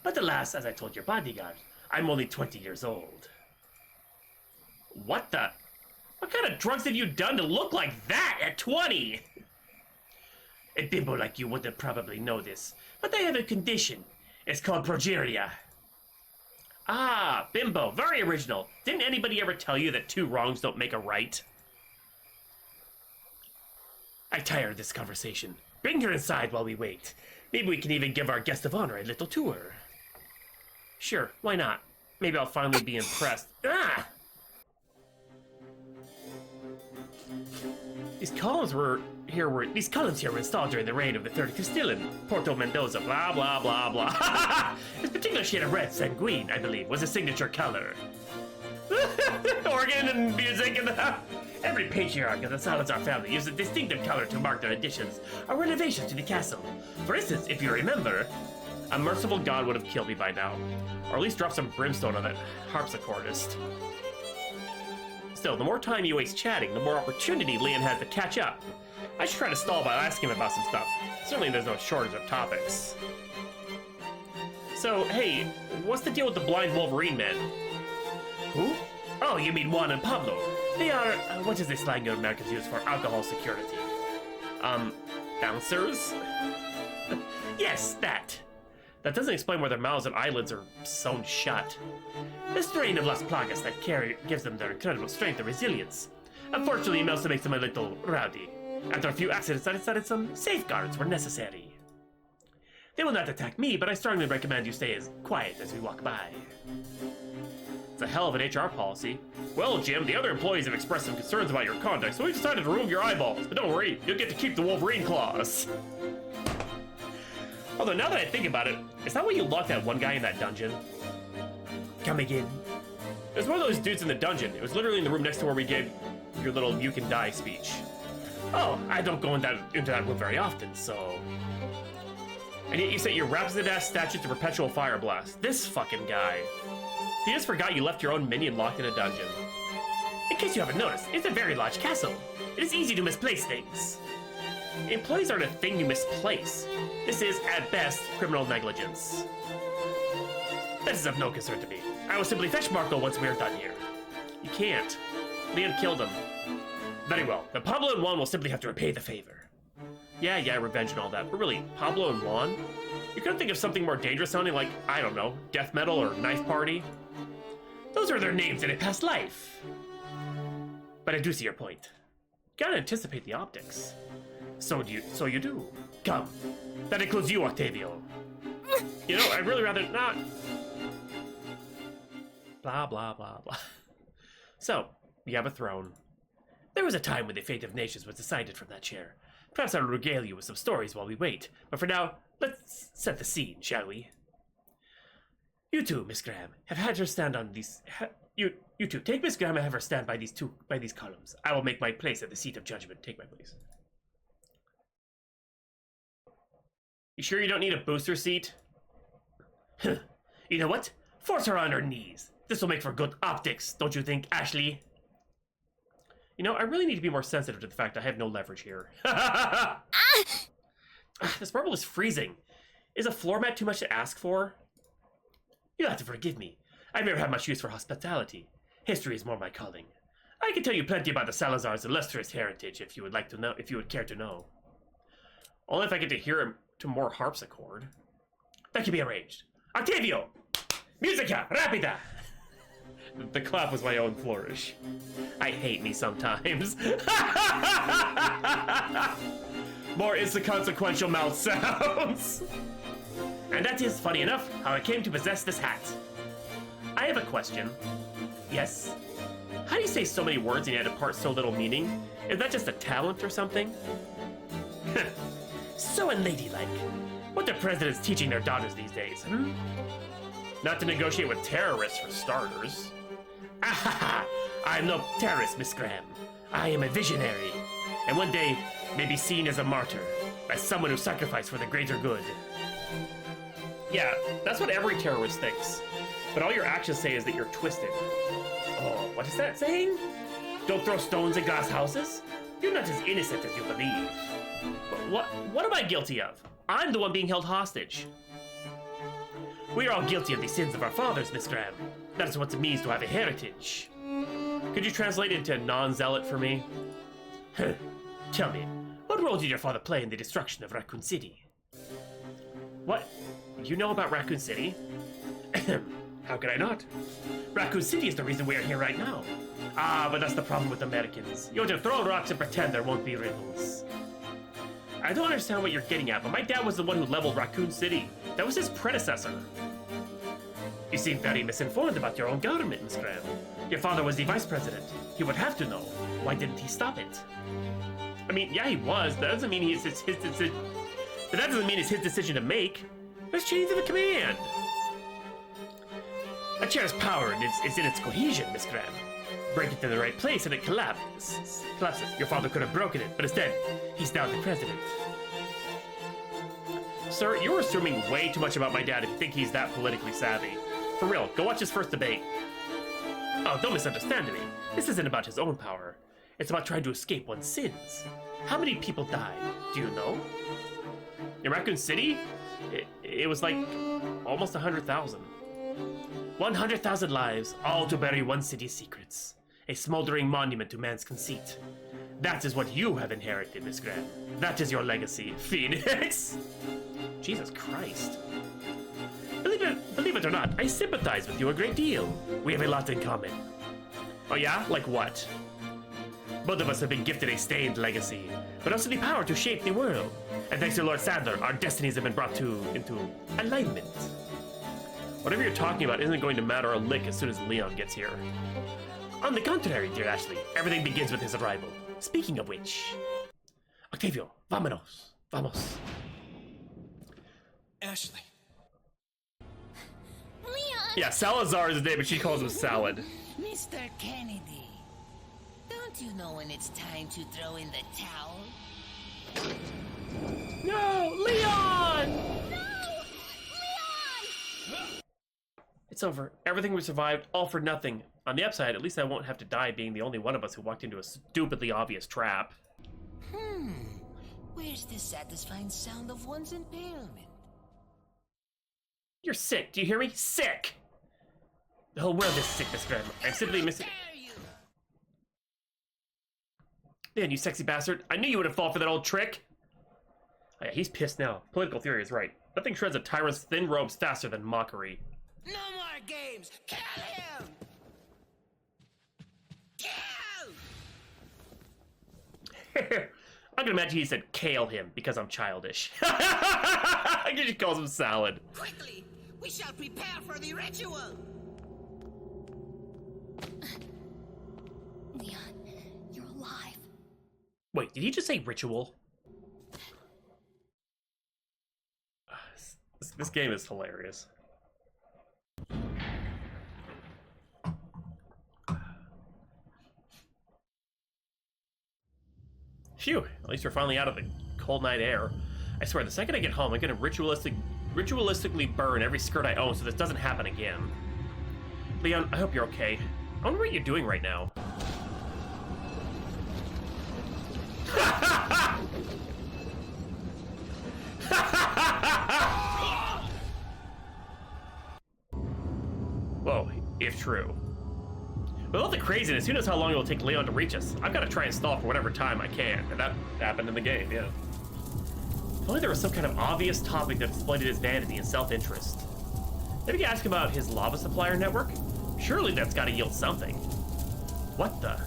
But alas, as I told your bodyguard, I'm only 20 years old. What the? What kind of drugs have you done to look like that at 20? A bimbo like you wouldn't probably know this, but I have a condition. It's called progeria. Ah, bimbo. Very original. Didn't anybody ever tell you that two wrongs don't make a right? I'm tired of this conversation. Bring her inside while we wait. Maybe we can even give our guest of honor a little tour. Sure, why not? Maybe I'll finally be impressed. Ah! These columns were installed during the reign of the Third Castilian, Porto Mendoza, blah, blah, blah, blah. This particular shade of red, sanguine, I believe, was a signature color. Organ and music and every patriarch of the Salazar family used a distinctive color to mark their additions or renovations to the castle. For instance, if you remember, a merciful god would have killed me by now, or at least dropped some brimstone on that harpsichordist. Still, the more time you waste chatting, the more opportunity Leon has to catch up. I should try to stall by asking him about some stuff. Certainly there's no shortage of topics. So, hey, what's the deal with the blind Wolverine men? Who? Oh, you mean Juan and Pablo. They are, what is this slang you Americans use for alcohol security? Bouncers? Yes, that. That doesn't explain why their mouths and eyelids are sewn shut. The strain of Las Plagas that gives them their incredible strength and resilience. Unfortunately, it also makes them a little rowdy. After a few accidents, I decided some safeguards were necessary. They will not attack me, but I strongly recommend you stay as quiet as we walk by. a hell of an HR policy. Well, Jim, the other employees have expressed some concerns about your conduct, so we decided to remove your eyeballs. But don't worry, you'll get to keep the Wolverine claws. Although, now that I think about it, is that why you locked that one guy in that dungeon? Come again. It was one of those dudes in the dungeon. It was literally in the room next to where we gave your little "you can die" speech. Oh, I don't go into that room very often, so... And yet you set your Rhapsody-ass statue to perpetual fire blast. This fucking guy. He just forgot you left your own minion locked in a dungeon. In case you haven't noticed, it's a very large castle. It is easy to misplace things. Employees aren't a thing you misplace. This is, at best, criminal negligence. This is of no concern to me. I will simply fetch Marco once we are done here. You can't. Leon killed him. Very well. Then Pablo and Juan will simply have to repay the favor. Yeah, revenge and all that. But really, Pablo and Juan? You couldn't think of something more dangerous sounding like, I don't know, Death Metal or Knife Party? Those are their names in a past life. But I do see your point. Gotta anticipate the optics. So you do. Come. That includes you, Octavio. You know, I'd really rather not. Blah, blah, blah, blah. So, you have a throne. There was a time when the fate of nations was decided from that chair. Perhaps I'll regale you with some stories while we wait. But for now, let's set the scene, shall we? You two, Miss Graham, have had her stand on these... You two, take Miss Graham and have her stand by these columns. I will make my place at the seat of judgment. Take my place. You sure you don't need a booster seat? You know what? Force her on her knees. This will make for good optics, don't you think, Ashley? You know, I really need to be more sensitive to the fact I have no leverage here. This marble is freezing. Is a floor mat too much to ask for? You'll have to forgive me. I've never had much use for hospitality. History is more my calling. I can tell you plenty about the Salazar's illustrious heritage if you would like to know, if you would care to know. Only if I get to hear him to more harpsichord. That can be arranged. Octavio! Musica! Rapida! The clap was my own flourish. I hate me sometimes. More inconsequential mouth sounds. And that is, funny enough, how I came to possess this hat. I have a question. Yes? How do you say so many words and yet impart so little meaning? Is that just a talent or something? So unladylike. What are presidents teaching their daughters these days, hmm? Not to negotiate with terrorists, for starters. Ahaha! I'm no terrorist, Miss Graham. I am a visionary, and one day may be seen as a martyr, as someone who sacrificed for the greater good. Yeah, that's what every terrorist thinks. But all your actions say is that you're twisted. Oh, what is that saying? Don't throw stones at glass houses? You're not as innocent as you believe. But what am I guilty of? I'm the one being held hostage. We are all guilty of the sins of our fathers, Miss Graham. That is what it means to have a heritage. Could you translate it into non-zealot for me? Tell me, what role did your father play in the destruction of Raccoon City? What? You know about Raccoon City? How could I not? Raccoon City is the reason we are here right now. Ah, but that's the problem with Americans. You want to throw rocks and pretend there won't be riddles. I don't understand what you're getting at, but my dad was the one who leveled Raccoon City. That was his predecessor. You seem very misinformed about your own government, Miss Graham. Your father was the vice president. He would have to know. Why didn't he stop it? I mean, yeah, he was. That doesn't mean it's his decision. That doesn't mean it's his decision to make. There's chains of command. A chair's power is in its cohesion, Miss Graham. Break it to the right place and it collapses. Your father could have broken it, but instead, he's now the president. Sir, you're assuming way too much about my dad if you think he's that politically savvy. For real, go watch his first debate. Oh, don't misunderstand me. This isn't about his own power. It's about trying to escape one's sins. How many people died? Do you know? In Raccoon City? It was like almost 100,000. 100,000 lives, all to bury one city's secrets. A smoldering monument to man's conceit. That is what you have inherited, Miss Graham. That is your legacy, Phoenix. Jesus Christ. Believe it or not, I sympathize with you a great deal. We have a lot in common. Oh yeah? Like what? Both of us have been gifted a stained legacy, but also the power to shape the world. And thanks to Lord Sadler, our destinies have been brought into alignment. Whatever you're talking about isn't going to matter a lick as soon as Leon gets here. On the contrary, dear Ashley, everything begins with his arrival. Speaking of which... Octavio, vámonos. Vamos. Ashley. Leon! Yeah, Salazar is his name, but she calls him Salad. Mr. Kennedy, don't you know when it's time to throw in the towel? No, Leon! No! Leon! It's over. Everything we survived, all for nothing. On the upside, at least I won't have to die being the only one of us who walked into a stupidly obvious trap. Where's the satisfying sound of one's impalement? You're sick. Do you hear me? Sick! The whole world is sick, Miss Graham. I'm simply missing... Dare you? Man, you sexy bastard. I knew you wouldn't fall for that old trick. Oh, yeah, he's pissed now. Political theory is right. Nothing shreds a tyrant's thin robes faster than mockery. No more games! Kill him! Kill! I can imagine he said kale him because I'm childish. I guess he calls him Salad. Quickly! We shall prepare for the ritual! Leon, you're alive. Wait, did he just say ritual? This game is hilarious. Phew, at least we're finally out of the cold night air. I swear, the second I get home, I'm gonna ritualistically burn every skirt I own so this doesn't happen again. Leon, I hope you're okay. I wonder what you're doing right now. Whoa, if true. With all the craziness, who knows how long it will take Leon to reach us? I've got to try and stall for whatever time I can, and that happened in the game, yeah. If only there was some kind of obvious topic that exploited his vanity and self-interest. Maybe ask about his lava supplier network? Surely that's got to yield something. What the?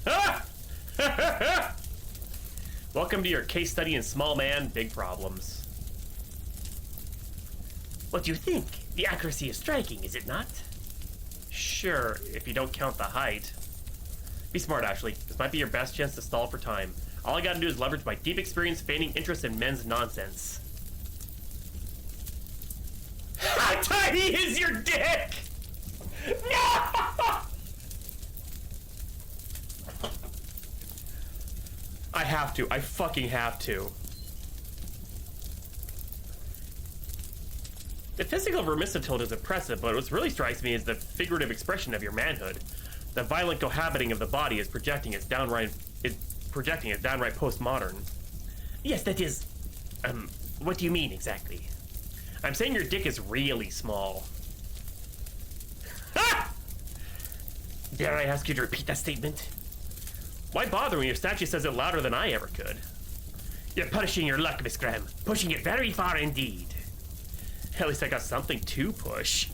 Ah! Welcome to your case study in small man, big problems. What do you think? The accuracy is striking, is it not? Sure, if you don't count the height. Be smart, Ashley. This might be your best chance to stall for time. All I gotta do is leverage my deep experience feigning interest in men's nonsense. How tiny is your dick? No! I have to. I fucking have to. The physical vermicitold is impressive, but what really strikes me is the figurative expression of your manhood. The violent cohabiting of the body is projecting as downright postmodern. Yes, that is... what do you mean, exactly? I'm saying your dick is really small. Ha! Dare I ask you to repeat that statement? Why bother when your statue says it louder than I ever could? You're punishing your luck, Miss Graham. Pushing it very far indeed. At least I got something to push.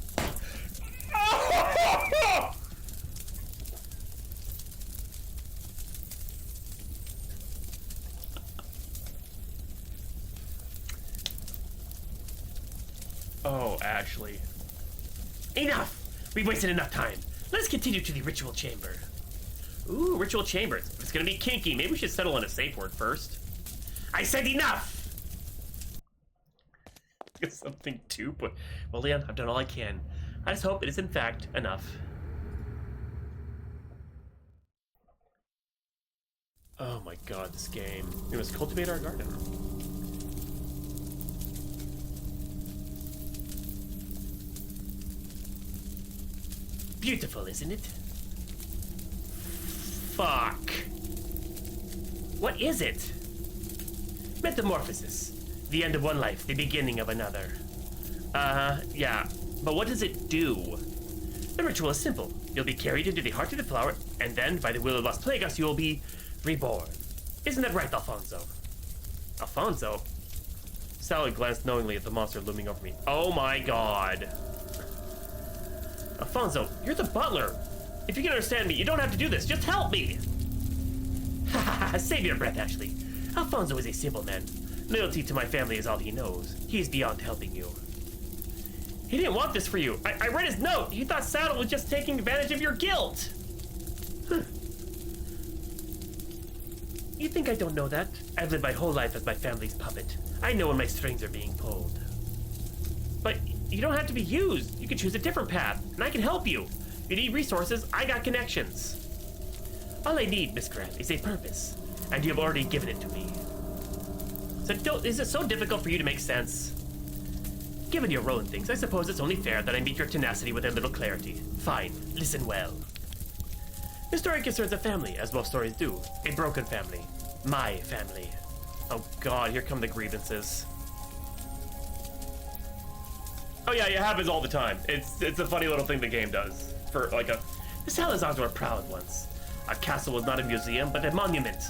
Oh, Ashley. Enough! We've wasted enough time. Let's continue to the ritual chamber. Ooh, ritual chamber. It's gonna be kinky. Maybe we should settle on a safe word first. I said enough! Something to put. Well, Leon, I've done all I can. I just hope it is in fact enough. Oh my god, this game. We must cultivate our garden. Beautiful, isn't it? Fuck. What is it? Metamorphosis. The end of one life, the beginning of another. Yeah. But what does it do? The ritual is simple. You'll be carried into the heart of the flower, and then, by the will of Las Plagas, you'll be reborn. Isn't that right, Alfonso? Alfonso? Salad glanced knowingly at the monster looming over me. Oh my god. Alfonso, you're the butler. If you can understand me, you don't have to do this. Just help me. Save your breath, Ashley. Alfonso is a simple man. Loyalty to my family is all he knows. He is beyond helping you. He didn't want this for you. I read his note. He thought Saddle was just taking advantage of your guilt. Huh. You think I don't know that? I've lived my whole life as my family's puppet. I know when my strings are being pulled. But you don't have to be used. You can choose a different path, and I can help you. If you need resources, I got connections. All I need, Miss Grant, is a purpose, and you have already given it to me. So is it so difficult for you to make sense? Given your role in things, I suppose it's only fair that I meet your tenacity with a little clarity. Fine, listen well. This story concerns a family, as most stories do. A broken family. My family. Oh god, here come the grievances. Oh yeah, it happens all the time. It's a funny little thing the game does. For like the Salazars were proud once. Our castle was not a museum, but a monument.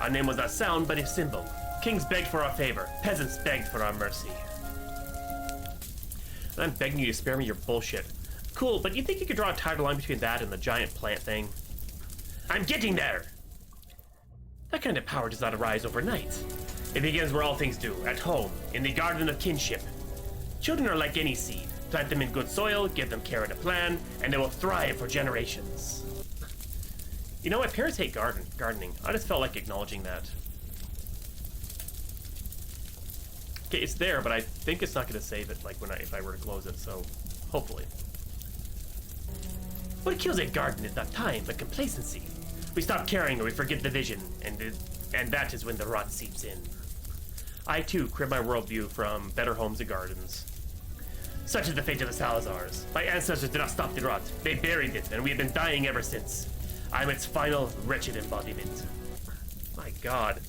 Our name was not sound, but a symbol. Kings begged for our favor. Peasants begged for our mercy. And I'm begging you to spare me your bullshit. Cool, but you think you could draw a tighter line between that and the giant plant thing? I'm getting there! That kind of power does not arise overnight. It begins where all things do, at home, in the garden of kinship. Children are like any seed. Plant them in good soil, give them care and a plan, and they will thrive for generations. You know, my parents hate gardening. I just felt like acknowledging that. Okay, it's there, but I think it's not going to save it like if I were to close it, so hopefully. What kills a garden is not time, but complacency. We stop caring or we forget the vision, and that is when the rot seeps in. I, too, crib my worldview from Better Homes and Gardens. Such is the fate of the Salazars. My ancestors did not stop the rot. They buried it, and we have been dying ever since. I'm its final, wretched embodiment. My god.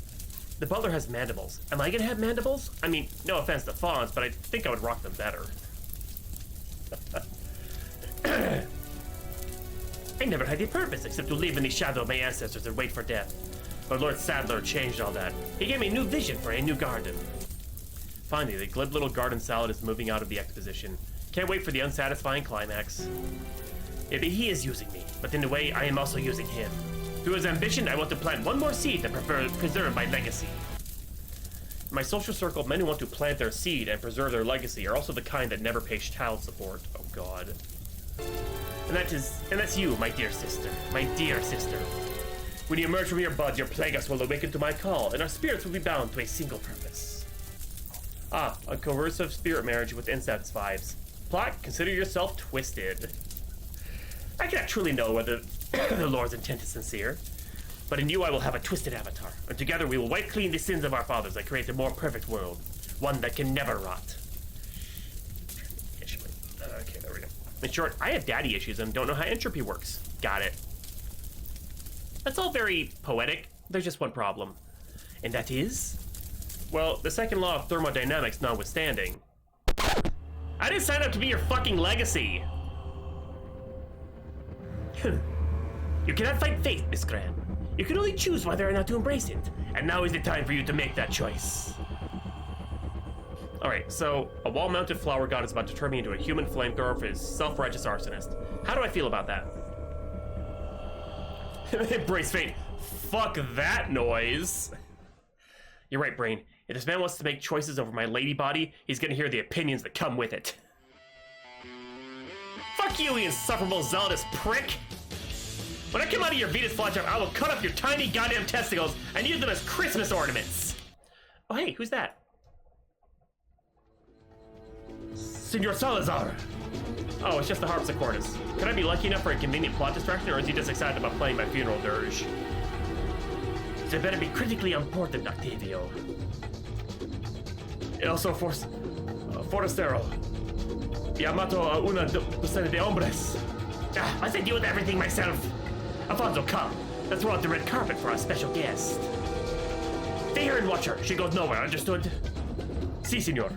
The butler has mandibles. Am I gonna have mandibles? I mean, no offense to fawns, but I think I would rock them better. I never had a purpose except to live in the shadow of my ancestors and wait for death. But Lord Sadler changed all that. He gave me a new vision for a new garden. Finally, the glib little garden salad is moving out of the exposition. Can't wait for the unsatisfying climax. Maybe he is using me, but in a way, I am also using him. Through his ambition, I want to plant one more seed to preserve my legacy. In my social circle, men who want to plant their seed and preserve their legacy are also the kind that never pay child support. Oh god. And that's you, my dear sister. My dear sister. When you emerge from your bud, your Plagueis will awaken to my call, and our spirits will be bound to a single purpose. Ah, a coercive spirit marriage with incest vibes. Plot, consider yourself twisted. I cannot truly know whether the Lord's intent is sincere, but in you I will have a twisted avatar, and together we will wipe clean the sins of our fathers and create a more perfect world, one that can never rot. Okay, there we go. In short, I have daddy issues and don't know how entropy works. Got it. That's all very poetic. There's just one problem. And that is? Well, the second law of thermodynamics notwithstanding. I didn't sign up to be your fucking legacy! You cannot fight fate, Miss Graham. You can only choose whether or not to embrace it. And now is the time for you to make that choice. Alright, so a wall-mounted flower god is about to turn me into a human flamethrower for his self-righteous arsonist. How do I feel about that? Embrace fate. Fuck that noise. You're right, Brain. If this man wants to make choices over my lady body, he's gonna hear the opinions that come with it. Fuck you insufferable zealotous prick! When I come out of your Venus flytrap, I will cut up your tiny goddamn testicles and use them as Christmas ornaments! Oh hey, who's that? Senor Salazar! Oh, it's just the harpsichordist. Could I be lucky enough for a convenient plot distraction, or is he just excited about playing my funeral dirge? So it better be critically important, Octavio. E also forastero. Yamato una docena de hombres. I said deal with everything myself. Alfonso, come. Let's roll out the red carpet for our special guest. Stay here and watch her. She goes nowhere, understood? Si, senor.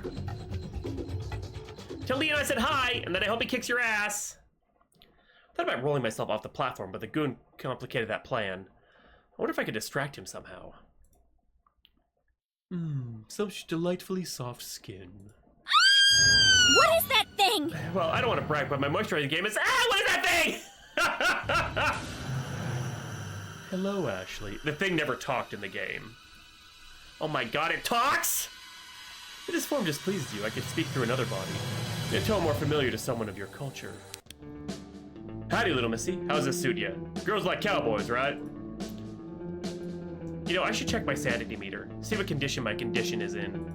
Tell Leon I said hi, and that I hope he kicks your ass. I thought about rolling myself off the platform, but the goon complicated that plan. I wonder if I could distract him somehow. Such delightfully soft skin. What is that thing? Well, I don't want to brag, but my moisturizing game is... Ah, what is that thing? Hello, Ashley. The thing never talked in the game. Oh my god, it talks! If this form displeases you, I could speak through another body. In a tone more familiar to someone of your culture. Howdy, little missy. How's this suit you? Girls like cowboys, right? You know, I should check my sanity meter. See what condition my condition is in.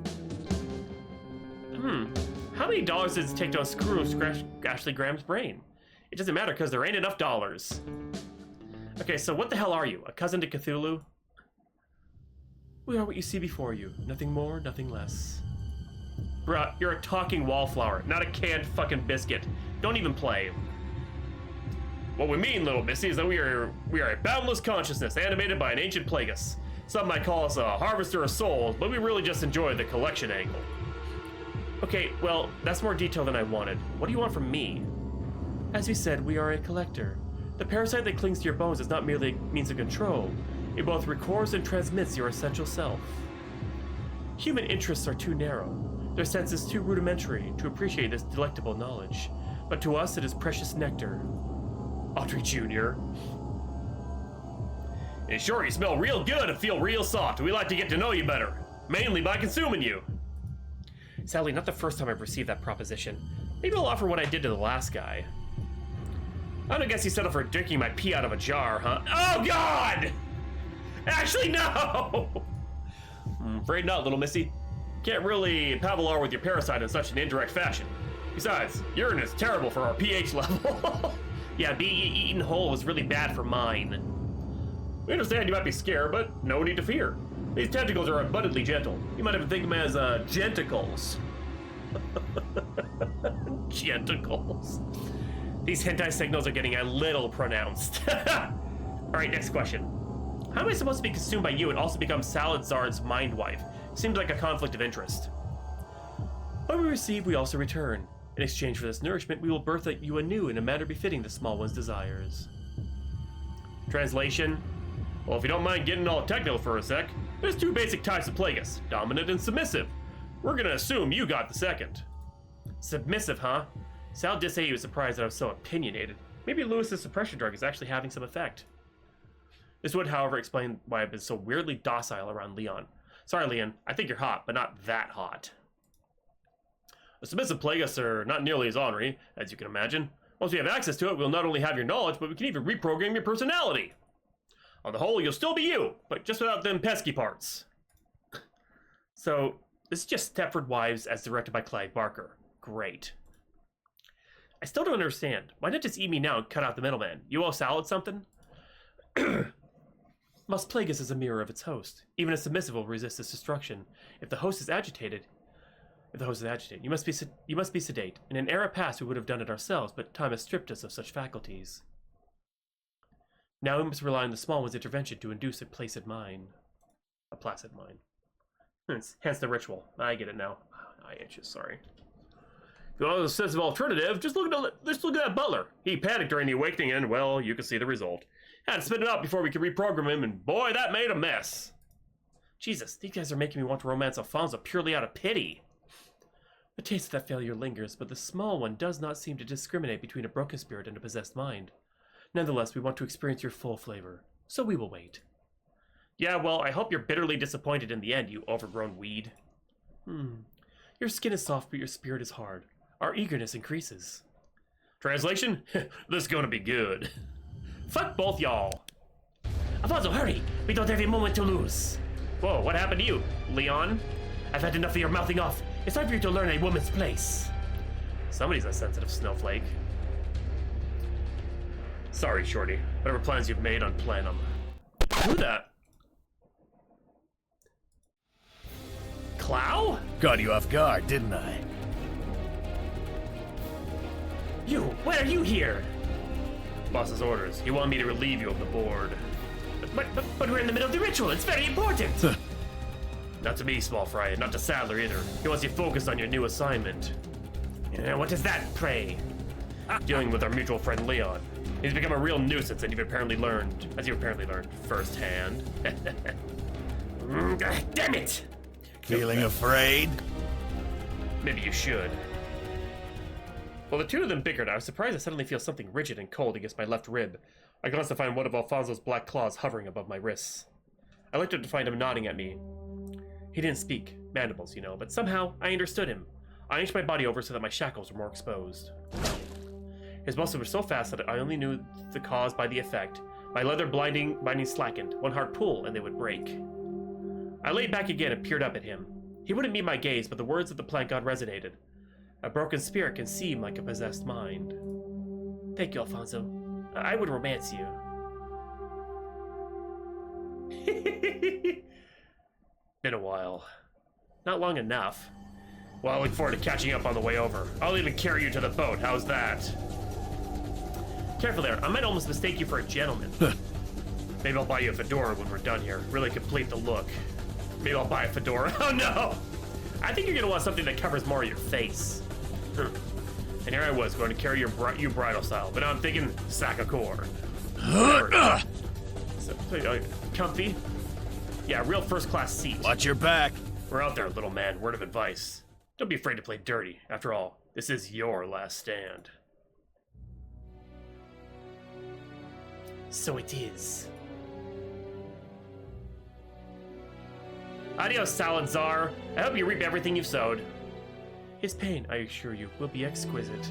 How many dollars does it take to unscrew Ashley Graham's brain? It doesn't matter because there ain't enough dollars. Okay, so what the hell are you? A cousin to Cthulhu? We are what you see before you. Nothing more, nothing less. Bruh, you're a talking wallflower, not a canned fucking biscuit. Don't even play. What we mean, little missy, is that we are a boundless consciousness animated by an ancient plagueis. Some might call us a harvester of souls, but we really just enjoy the collection angle. Okay, well, that's more detail than I wanted. What do you want from me? As you said, we are a collector. The parasite that clings to your bones is not merely a means of control. It both records and transmits your essential self. Human interests are too narrow. Their sense is too rudimentary to appreciate this delectable knowledge. But to us, it is precious nectar. Audrey Jr. And sure, you smell real good and feel real soft. We like to get to know you better. Mainly by consuming you. Sadly, not the first time I've received that proposition. Maybe I'll offer what I did to the last guy. I don't guess you settled for drinking my pee out of a jar, huh? Oh, God! Actually, no! I'm afraid not, little missy. Can't really pavlor with your parasite in such an indirect fashion. Besides, urine is terrible for our pH level. Yeah, being eaten whole was really bad for mine. We understand you might be scared, but no need to fear. These tentacles are abundantly gentle. You might even think of them as, genticles. Genticles. These hentai signals are getting a little pronounced. Alright, next question. How am I supposed to be consumed by you and also become Salazar's mind wife? Seems like a conflict of interest. What we receive, we also return. In exchange for this nourishment, we will birth you anew in a manner befitting the small one's desires. Translation? Well, if you don't mind getting all technical for a sec, there's two basic types of plagueis, dominant and submissive. We're gonna assume you got the second. Submissive, huh? Sal did say he was surprised that I was so opinionated. Maybe Lewis's suppression drug is actually having some effect. This would, however, explain why I've been so weirdly docile around Leon. Sorry, Leon, I think you're hot, but not that hot. The submissive plagueis are not nearly as ornery, as you can imagine. Once we have access to it, we'll not only have your knowledge, but we can even reprogram your personality. On the whole, you'll still be you, but just without them pesky parts. So, this is just Stepford Wives as directed by Clive Barker. Great. I still don't understand. Why not just eat me now and cut out the middleman? You owe Salad something? Most plagueis is a mirror of its host. Even a submissive will resist its destruction. If the host is agitated, you must be sedate. In an era past, we would have done it ourselves, but time has stripped us of such faculties. Now we must rely on the small one's intervention to induce a placid mind. A placid mind. Hence the ritual. I get it now. I itches, sorry. If you want a sense of alternative, just look at that butler. He panicked during the awakening and, well, you can see the result. Had to spit it out before we could reprogram him, and boy, that made a mess. Jesus, these guys are making me want to romance Alfonso purely out of pity. The taste of that failure lingers, but the small one does not seem to discriminate between a broken spirit and a possessed mind. Nonetheless, we want to experience your full flavor, so we will wait. Yeah, well, I hope you're bitterly disappointed in the end, you overgrown weed. Your skin is soft, but your spirit is hard. Our eagerness increases. Translation? This is gonna be good. Fuck both y'all. Alfonso, hurry! We don't have a moment to lose. Whoa, what happened to you, Leon? I've had enough of your mouthing off. It's time for you to learn a woman's place. Somebody's a sensitive snowflake. Sorry, Shorty. Whatever plans you've made, unplan them. Who that? Clow? Got you off guard, didn't I? You, why are you here? Boss's orders. He wanted me to relieve you of the board. But we're in the middle of the ritual. It's very important. Not to me, small fry. Not to Sadler either. He wants you focused on your new assignment. What is that, pray? Dealing with our mutual friend Leon. He's become a real nuisance, and you've apparently learned firsthand. Damn it! Feeling afraid? Maybe you should. While the two of them bickered, I was surprised to suddenly feel something rigid and cold against my left rib. I glanced to find one of Alfonso's black claws hovering above my wrists. I looked up to find him nodding at me. He didn't speak mandibles, you know, but somehow I understood him. I inched my body over so that my shackles were more exposed. His muscles were so fast that I only knew the cause by the effect. My leather binding slackened. One hard pull and they would break. I laid back again and peered up at him. He wouldn't meet my gaze, but the words of the plant god resonated. A broken spirit can seem like a possessed mind. Thank you, Alfonso. I would romance you. Been a while. Not long enough. Well, I look forward to catching up on the way over. I'll even carry you to the boat. How's that? Careful there. I might almost mistake you for a gentleman. Maybe I'll buy you a fedora when we're done here. Really complete the look. Maybe I'll buy a fedora. Oh no! I think you're gonna want something that covers more of your face. And here I was going to carry you bridal style, but now I'm thinking Sakakor. Comfy? Yeah, real first-class seat. Watch your back. We're out there, little man. Word of advice. Don't be afraid to play dirty. After all, this is your last stand. So it is. Adios, Salazar. I hope you reap everything you've sowed. His pain, I assure you, will be exquisite.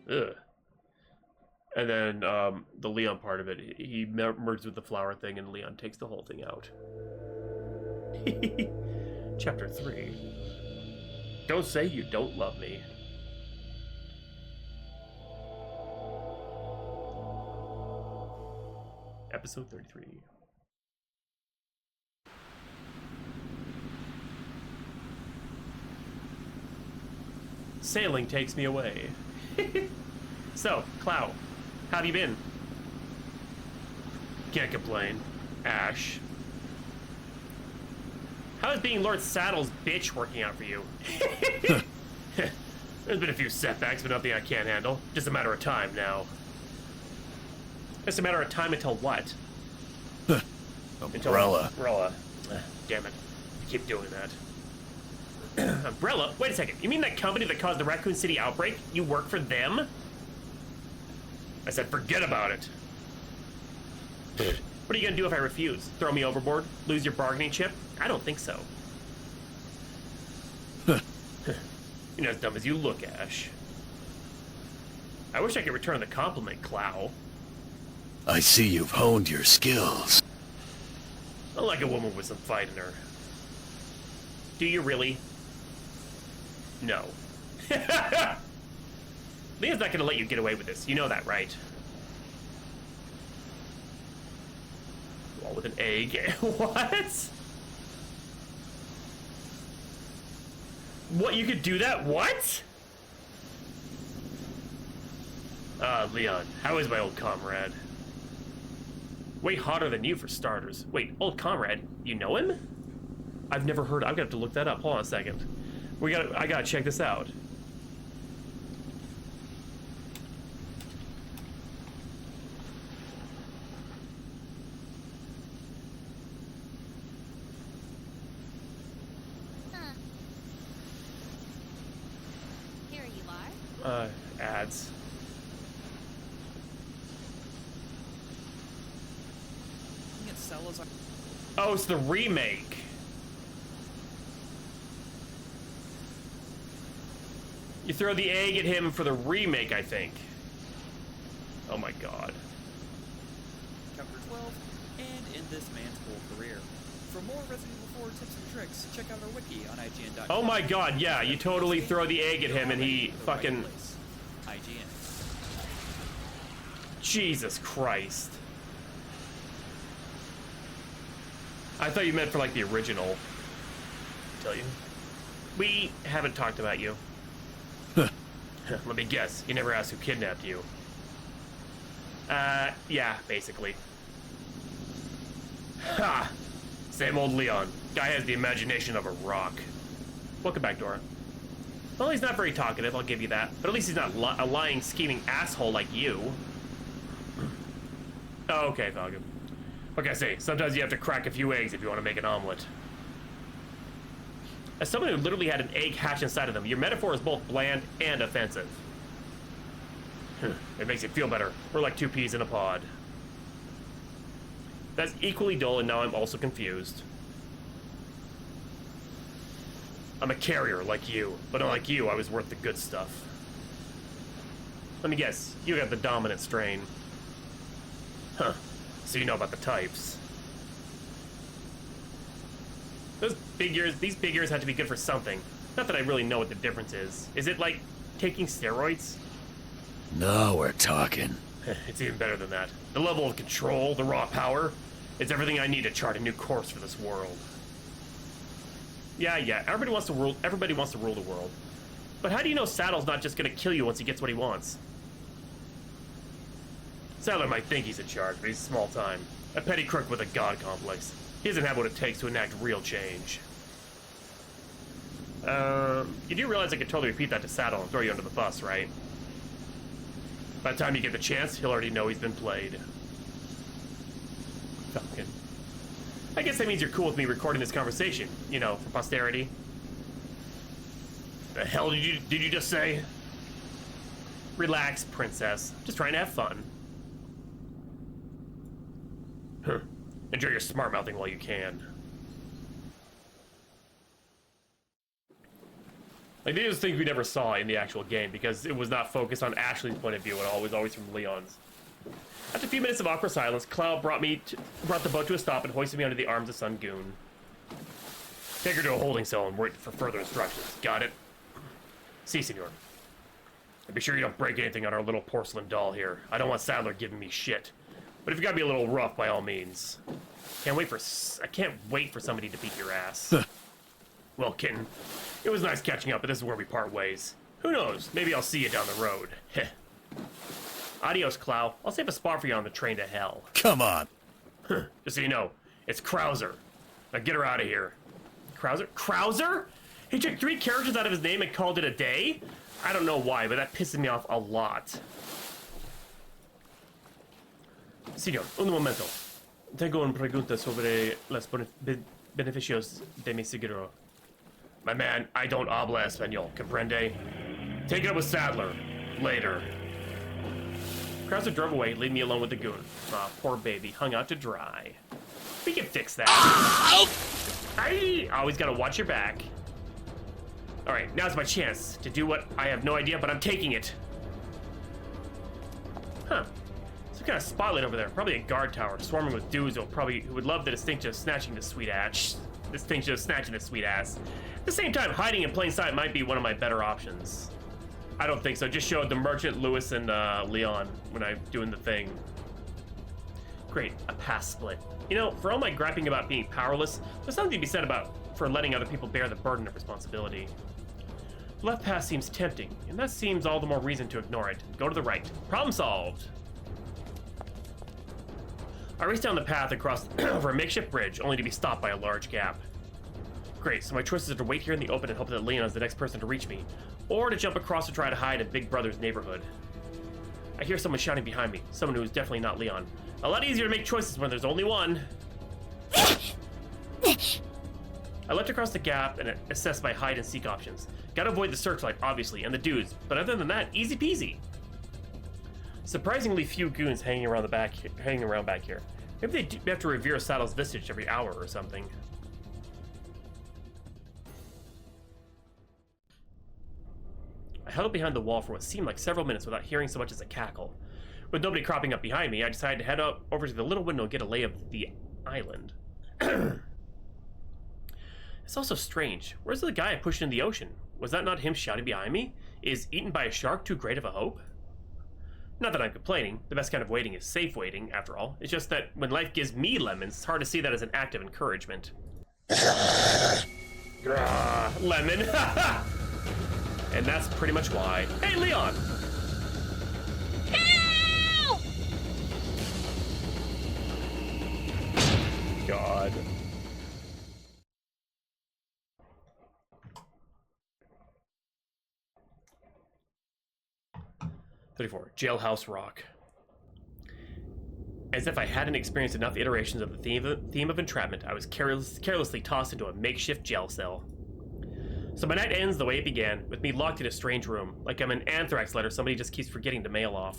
Ugh. And then the Leon part of it, he merges with the flower thing and Leon takes the whole thing out. Chapter 3. Don't say you don't love me. Episode 33. Sailing takes me away. So, Clow, how have you been? Can't complain. Ash. How is being Lord Saddle's bitch working out for you? There's been a few setbacks, but nothing I can't handle. Just a matter of time now. Just a matter of time until what? Umbrella. Umbrella. Damn it. I keep doing that. Umbrella? Wait a second. You mean that company that caused the Raccoon City outbreak? You work for them? I said forget about it. What are you gonna do if I refuse? Throw me overboard? Lose your bargaining chip? I don't think so. You're not as dumb as you look, Ash. I wish I could return the compliment, Clow. I see you've honed your skills. I like a woman with some fight in her. Do you really? No. Leah's not gonna let you get away with this. You know that, right? Wall with an egg. What? What? You could do that? What? Leon, how is my old comrade? Way hotter than you for starters. Wait, old comrade? You know him? I've never heard. I've got to look that up. Hold on a second. I gotta check this out. Huh. Here you are. Ads. Oh, it's the remake. You throw the egg at him for the remake, I think. Oh my god. Chapter 12, and in this man's whole career. For more Resident Evil 4 tips and tricks, check out our wiki on IGN.com. Oh my god, yeah, you totally throw the egg at him and he fucking... IGN. Jesus Christ. I thought you meant for like the original. Tell you. We haven't talked about you. Let me guess, you never asked who kidnapped you. Yeah, basically. Ha! Same old Leon. Guy has the imagination of a rock. Welcome back, Dora. Well, he's not very talkative, I'll give you that. But at least he's not a lying, scheming asshole like you. Oh, okay, Falcon. What can I say? Sometimes you have to crack a few eggs if you want to make an omelet. As someone who literally had an egg hatch inside of them, your metaphor is both bland and offensive. It makes you feel better. We're like two peas in a pod. That's equally dull, and now I'm also confused. I'm a carrier like you, but unlike you, I was worth the good stuff. Let me guess, you got the dominant strain. Huh, so you know about the types. These big ears have to be good for something. Not that I really know what the difference is. Is it like taking steroids? Now we're talking. It's even better than that. The level of control, the raw power, it's everything I need to chart a new course for this world. Yeah, everybody wants to rule the world. But how do you know Saddle's not just gonna kill you once he gets what he wants? Saddler might think he's in charge, but he's small time. A petty crook with a god complex. He doesn't have what it takes to enact real change. You do realize I could totally repeat that to Saddle and throw you under the bus, right? By the time you get the chance, he'll already know he's been played. Falcon. I guess that means you're cool with me recording this conversation, you know, for posterity. The hell did you just say? Relax, princess. Just trying to have fun. Huh. Enjoy your smart mouthing while you can. Like, these are things we never saw in the actual game because it was not focused on Ashley's point of view and always from Leon's. After a few minutes of awkward silence, Cloud brought the boat to a stop and hoisted me under the arms of Sun Goon. Take her to a holding cell and wait for further instructions. Got it? Si, senor. And be sure you don't break anything on our little porcelain doll here. I don't want Sadler giving me shit. But if you gotta be a little rough, by all means. I can't wait for somebody to beat your ass. Well, kitten, it was nice catching up, but this is where we part ways. Who knows? Maybe I'll see you down the road. Heh. Adios, Clow. I'll save a spot for you on the train to hell. Come on. Just so you know, it's Krauser. Now get her out of here. Krauser? Krauser? He took 3 characters out of his name and called it a day? I don't know why, but that pisses me off a lot. Señor, un momento. Tengo una pregunta sobre los beneficios de mi seguro. My man, I don't habla español, comprende? Take it up with Sadler. Later. Krauser drove away, leaving me alone with the goon. Aw, poor baby, hung out to dry. We can fix that. Aye! Always gotta watch your back. Alright, now's my chance to do what I have no idea, but I'm taking it. Huh. Some kind of spotlight over there. Probably a guard tower, swarming with dudes who would love the distinction of snatching the sweet ass. At the same time, hiding in plain sight might be one of my better options. I don't think so. Just showed the merchant, Lewis, and Leon when I'm doing the thing. Great, a pass split. You know, for all my griping about being powerless, there's something to be said for letting other people bear the burden of responsibility. The left pass seems tempting, and that seems all the more reason to ignore it. Go to the right. Problem solved. I raced down the path across over a makeshift bridge, only to be stopped by a large gap. Great, so my choices are to wait here in the open and hope that Leon is the next person to reach me, or to jump across to try to hide in Big Brother's neighborhood. I hear someone shouting behind me, someone who is definitely not Leon. A lot easier to make choices when there's only one. I leapt across the gap and assessed my hide and seek options. Gotta avoid the searchlight, obviously, and the dudes, but other than that, easy peasy. Surprisingly few goons hanging around back here. Maybe they have to revere Saddle's visage every hour or something. I held behind the wall for what seemed like several minutes without hearing so much as a cackle. With nobody cropping up behind me, I decided to head over to the little window and get a lay of the island. It's also strange. Where's the guy I pushed into the ocean? Was that not him shouting behind me? Is eaten by a shark too great of a hope? Not that I'm complaining. The best kind of waiting is safe waiting, after all. It's just that when life gives me lemons, it's hard to see that as an act of encouragement. Lemon. And that's pretty much why. Hey, Leon! Help! God. (34) Jailhouse Rock. As if I hadn't experienced enough iterations of the theme of entrapment, I was carelessly tossed into a makeshift jail cell. So my night ends the way it began, with me locked in a strange room, like I'm an anthrax letter somebody just keeps forgetting to mail off.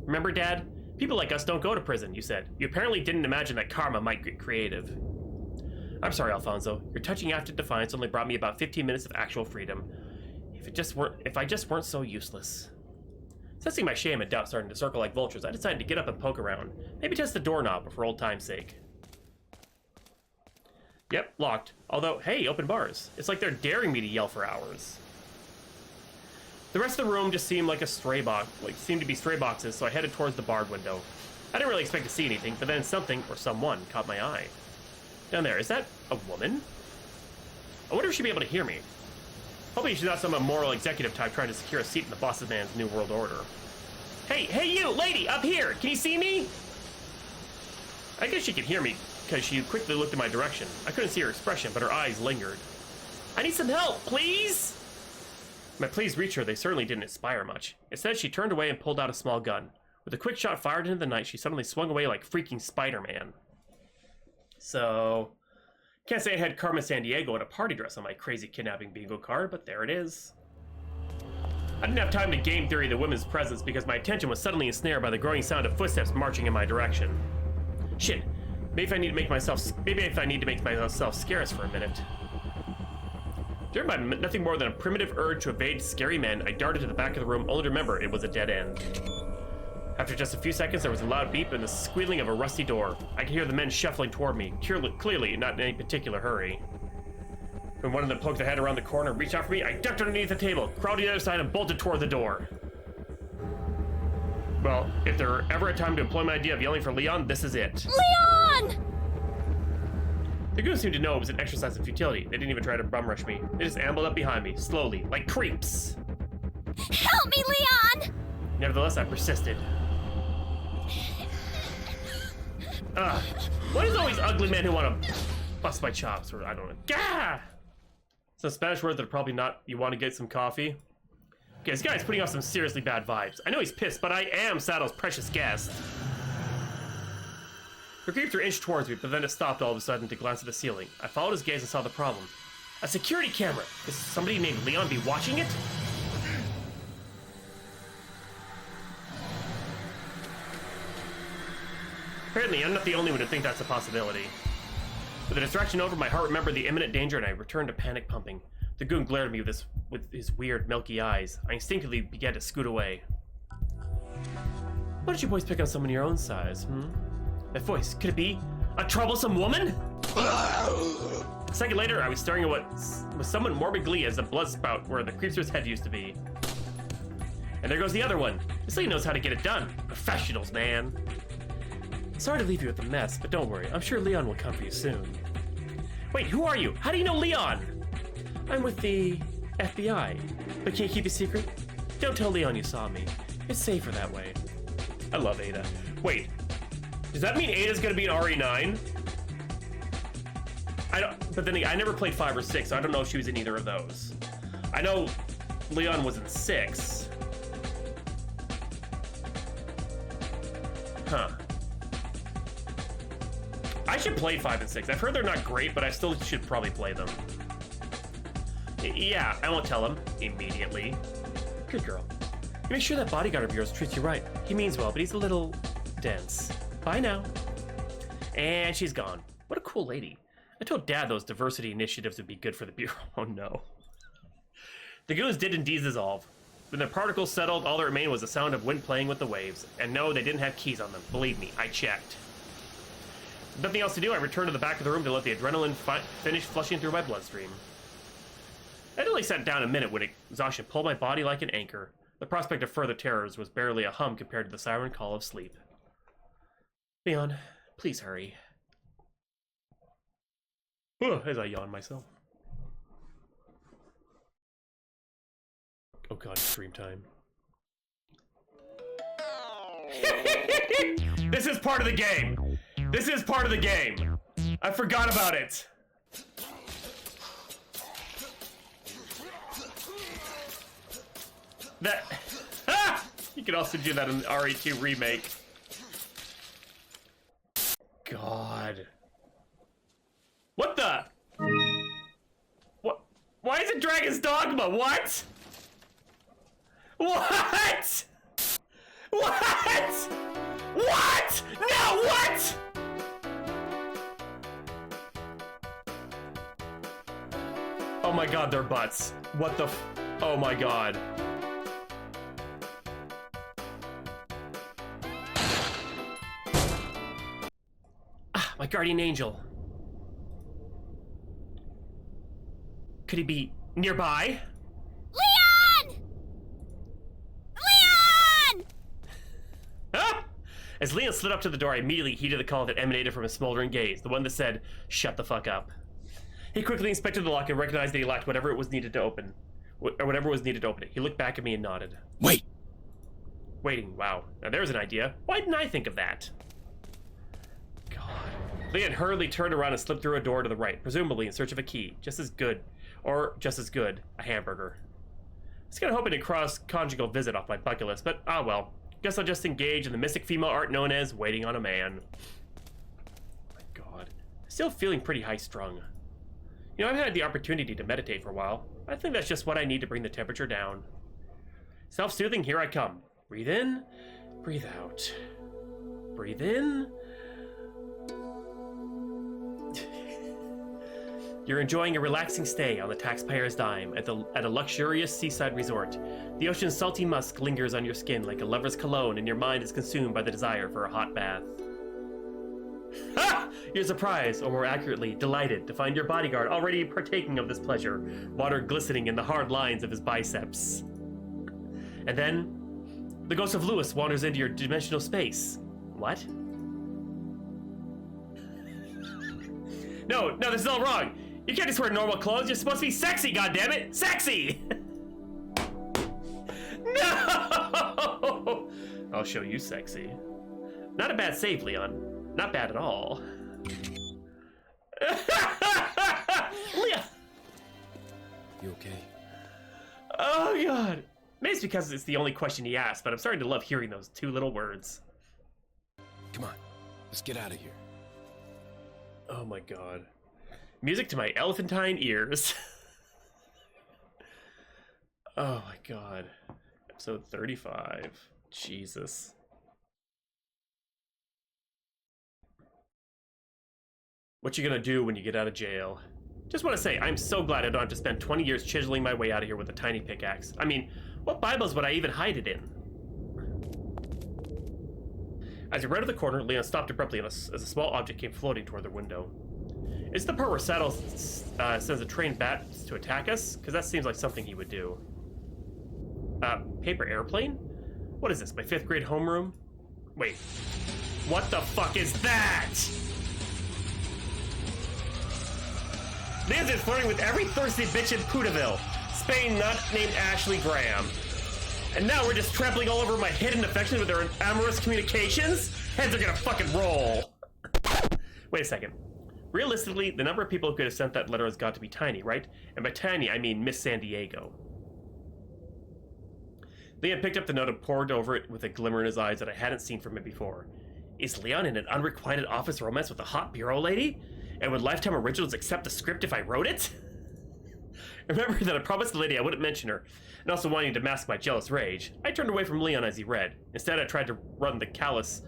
Remember, Dad? People like us don't go to prison, you said. You apparently didn't imagine that karma might get creative. I'm sorry, Alfonso. Your touching act of defiance only brought me about 15 minutes of actual freedom. If I just weren't so useless. Sensing my shame and doubt starting to circle like vultures, I decided to get up and poke around. Maybe test the doorknob for old time's sake. Yep, locked. Although, hey, open bars. It's like they're daring me to yell for hours. The rest of the room just seemed like a stray box, seemed to be stray boxes, so I headed towards the barred window. I didn't really expect to see anything, but then something, or someone, caught my eye. Down there, is that a woman? I wonder if she'd be able to hear me. Hopefully she's not some immoral executive type trying to secure a seat in the boss man's new world order. Hey you, lady, up here! Can you see me? I guess she could hear me, because she quickly looked in my direction. I couldn't see her expression, but her eyes lingered. I need some help, please! My pleas reached her, they certainly didn't inspire much. Instead, she turned away and pulled out a small gun. With a quick shot fired into the night, she suddenly swung away like freaking Spider-Man. So, can't say I had Carmen Sandiego in a party dress on my crazy kidnapping bingo card, but there it is. I didn't have time to game theory the women's presence because my attention was suddenly ensnared by the growing sound of footsteps marching in my direction. Shit, maybe if I need to make myself scarce for a minute. Driven by nothing more than a primitive urge to evade scary men, I darted to the back of the room, only to remember it was a dead end. After just a few seconds, there was a loud beep and the squealing of a rusty door. I could hear the men shuffling toward me, clearly not in any particular hurry. When one of them poked their head around the corner and reached out for me, I ducked underneath the table, crawled to the other side, and bolted toward the door. Well, if there were ever a time to employ my idea of yelling for Leon, this is it. Leon! The goons seemed to know it was an exercise in futility. They didn't even try to bum rush me. They just ambled up behind me, slowly, like creeps. Help me, Leon! Nevertheless, I persisted. Ugh. Why is always ugly men who want to bust my chops, or I don't know. Gah! Some Spanish word that are probably not, you want to get some coffee? Okay, this guy's putting off some seriously bad vibes. I know he's pissed, but I am Saddle's precious guest. The creeper inched towards me, but then it stopped all of a sudden to glance at the ceiling. I followed his gaze and saw the problem. A security camera! Is somebody named Leon be watching it? Apparently, I'm not the only one to think that's a possibility. With the distraction over, my heart remembered the imminent danger and I returned to panic pumping. The goon glared at me with his weird, milky eyes. I instinctively began to scoot away. Why don't you boys pick on someone your own size, That voice, could it be a troublesome woman? A second later, I was staring at what was somewhat morbid glee as a blood spout where the creeper's head used to be. And there goes the other one. This lady knows how to get it done. Professionals, man. Sorry to leave you with a mess, but don't worry. I'm sure Leon will come for you soon. Wait, who are you? How do you know Leon? I'm with the FBI. But can you keep a secret? Don't tell Leon you saw me. It's safer that way. I love Ada. Wait, does that mean Ada's gonna be an RE9? But then I never played 5 or 6, so I don't know if she was in either of those. I know Leon was in 6. Huh. I should play 5 and 6. I've heard they're not great, but I still should probably play them. Yeah, I won't tell him immediately. Good girl. You make sure that bodyguard of yours treats you right. He means well, but he's a little dense. Bye now. And she's gone. What a cool lady. I told Dad those diversity initiatives would be good for the Bureau. Oh no. The goons did indeed dissolve. When the particles settled, all that remained was the sound of wind playing with the waves. And no, they didn't have keys on them. Believe me, I checked. With nothing else to do, I returned to the back of the room to let the adrenaline finish flushing through my bloodstream. I only sat down a minute when exhaustion pulled my body like an anchor. The prospect of further terrors was barely a hum compared to the siren call of sleep. Leon, please hurry. As I yawn myself. Oh god, stream time. This is part of the game! This is part of the game! I forgot about it! That... Ah! You can also do that in the RE2 remake. God. What the? What? Why is it Dragon's Dogma? What? What? What? What? No, what? Oh my god, they're butts. What the f- Oh my god. Ah, my guardian angel. Could he be nearby? Leon! Leon! Ah! As Leon slid up to the door, I immediately heeded the call that emanated from his smoldering gaze, the one that said, "Shut the fuck up." He quickly inspected the lock and recognized that he lacked whatever it was needed to open. Or whatever was needed to open it. He looked back at me and nodded. Wait! Waiting, wow. Now there's an idea. Why didn't I think of that? God. Leon hurriedly turned around and slipped through a door to the right, presumably in search of a key. Just as good. Or, just as good, a hamburger. I was kind of hoping to cross conjugal visit off my bucket list, but ah well. Guess I'll just engage in the mystic female art known as waiting on a man. Oh my god. Still feeling pretty high-strung. You know, I've had the opportunity to meditate for a while. I think that's just what I need to bring the temperature down. Self-soothing, here I come. Breathe in, breathe out. Breathe in. You're enjoying a relaxing stay on the taxpayer's dime at a luxurious seaside resort. The ocean's salty musk lingers on your skin like a lover's cologne, and your mind is consumed by the desire for a hot bath. Ha! You're surprised, or more accurately, delighted to find your bodyguard already partaking of this pleasure, water glistening in the hard lines of his biceps. And then, the ghost of Lewis wanders into your dimensional space. What? No, this is all wrong. You can't just wear normal clothes. You're supposed to be sexy, goddammit! Sexy! No! I'll show you sexy. Not a bad save, Leon. Not bad at all. Leon! You okay? Oh, God. Maybe it's because it's the only question he asked, but I'm starting to love hearing those two little words. Come on, let's get out of here. Oh, my God. Music to my elephantine ears. Oh, my God. Episode 35. Jesus. What you gonna do when you get out of jail? Just want to say, I'm so glad I don't have to spend 20 years chiseling my way out of here with a tiny pickaxe. I mean, what Bibles would I even hide it in? As he rounded the corner, Leon stopped abruptly as a small object came floating toward the window. Is the part where Saddle sends a trained bat to attack us? Because that seems like something he would do. Paper airplane? What is this, my 5th grade homeroom? Wait, what the fuck is that? Leon's been flirting with every thirsty bitch in Putaville. Spain not named Ashley Graham. And now we're just trampling all over my hidden affections with our amorous communications? Heads are gonna fucking roll. Wait a second. Realistically, the number of people who could have sent that letter has got to be tiny, right? And by tiny, I mean Miss San Diego. Leon picked up the note and pored over it with a glimmer in his eyes that I hadn't seen from him before. Is Leon in an unrequited office romance with a hot bureau lady? And would Lifetime Originals accept the script if I wrote it? Remember that I promised the lady I wouldn't mention her, and also wanting to mask my jealous rage. I turned away from Leon as he read. Instead, I tried to run the calculus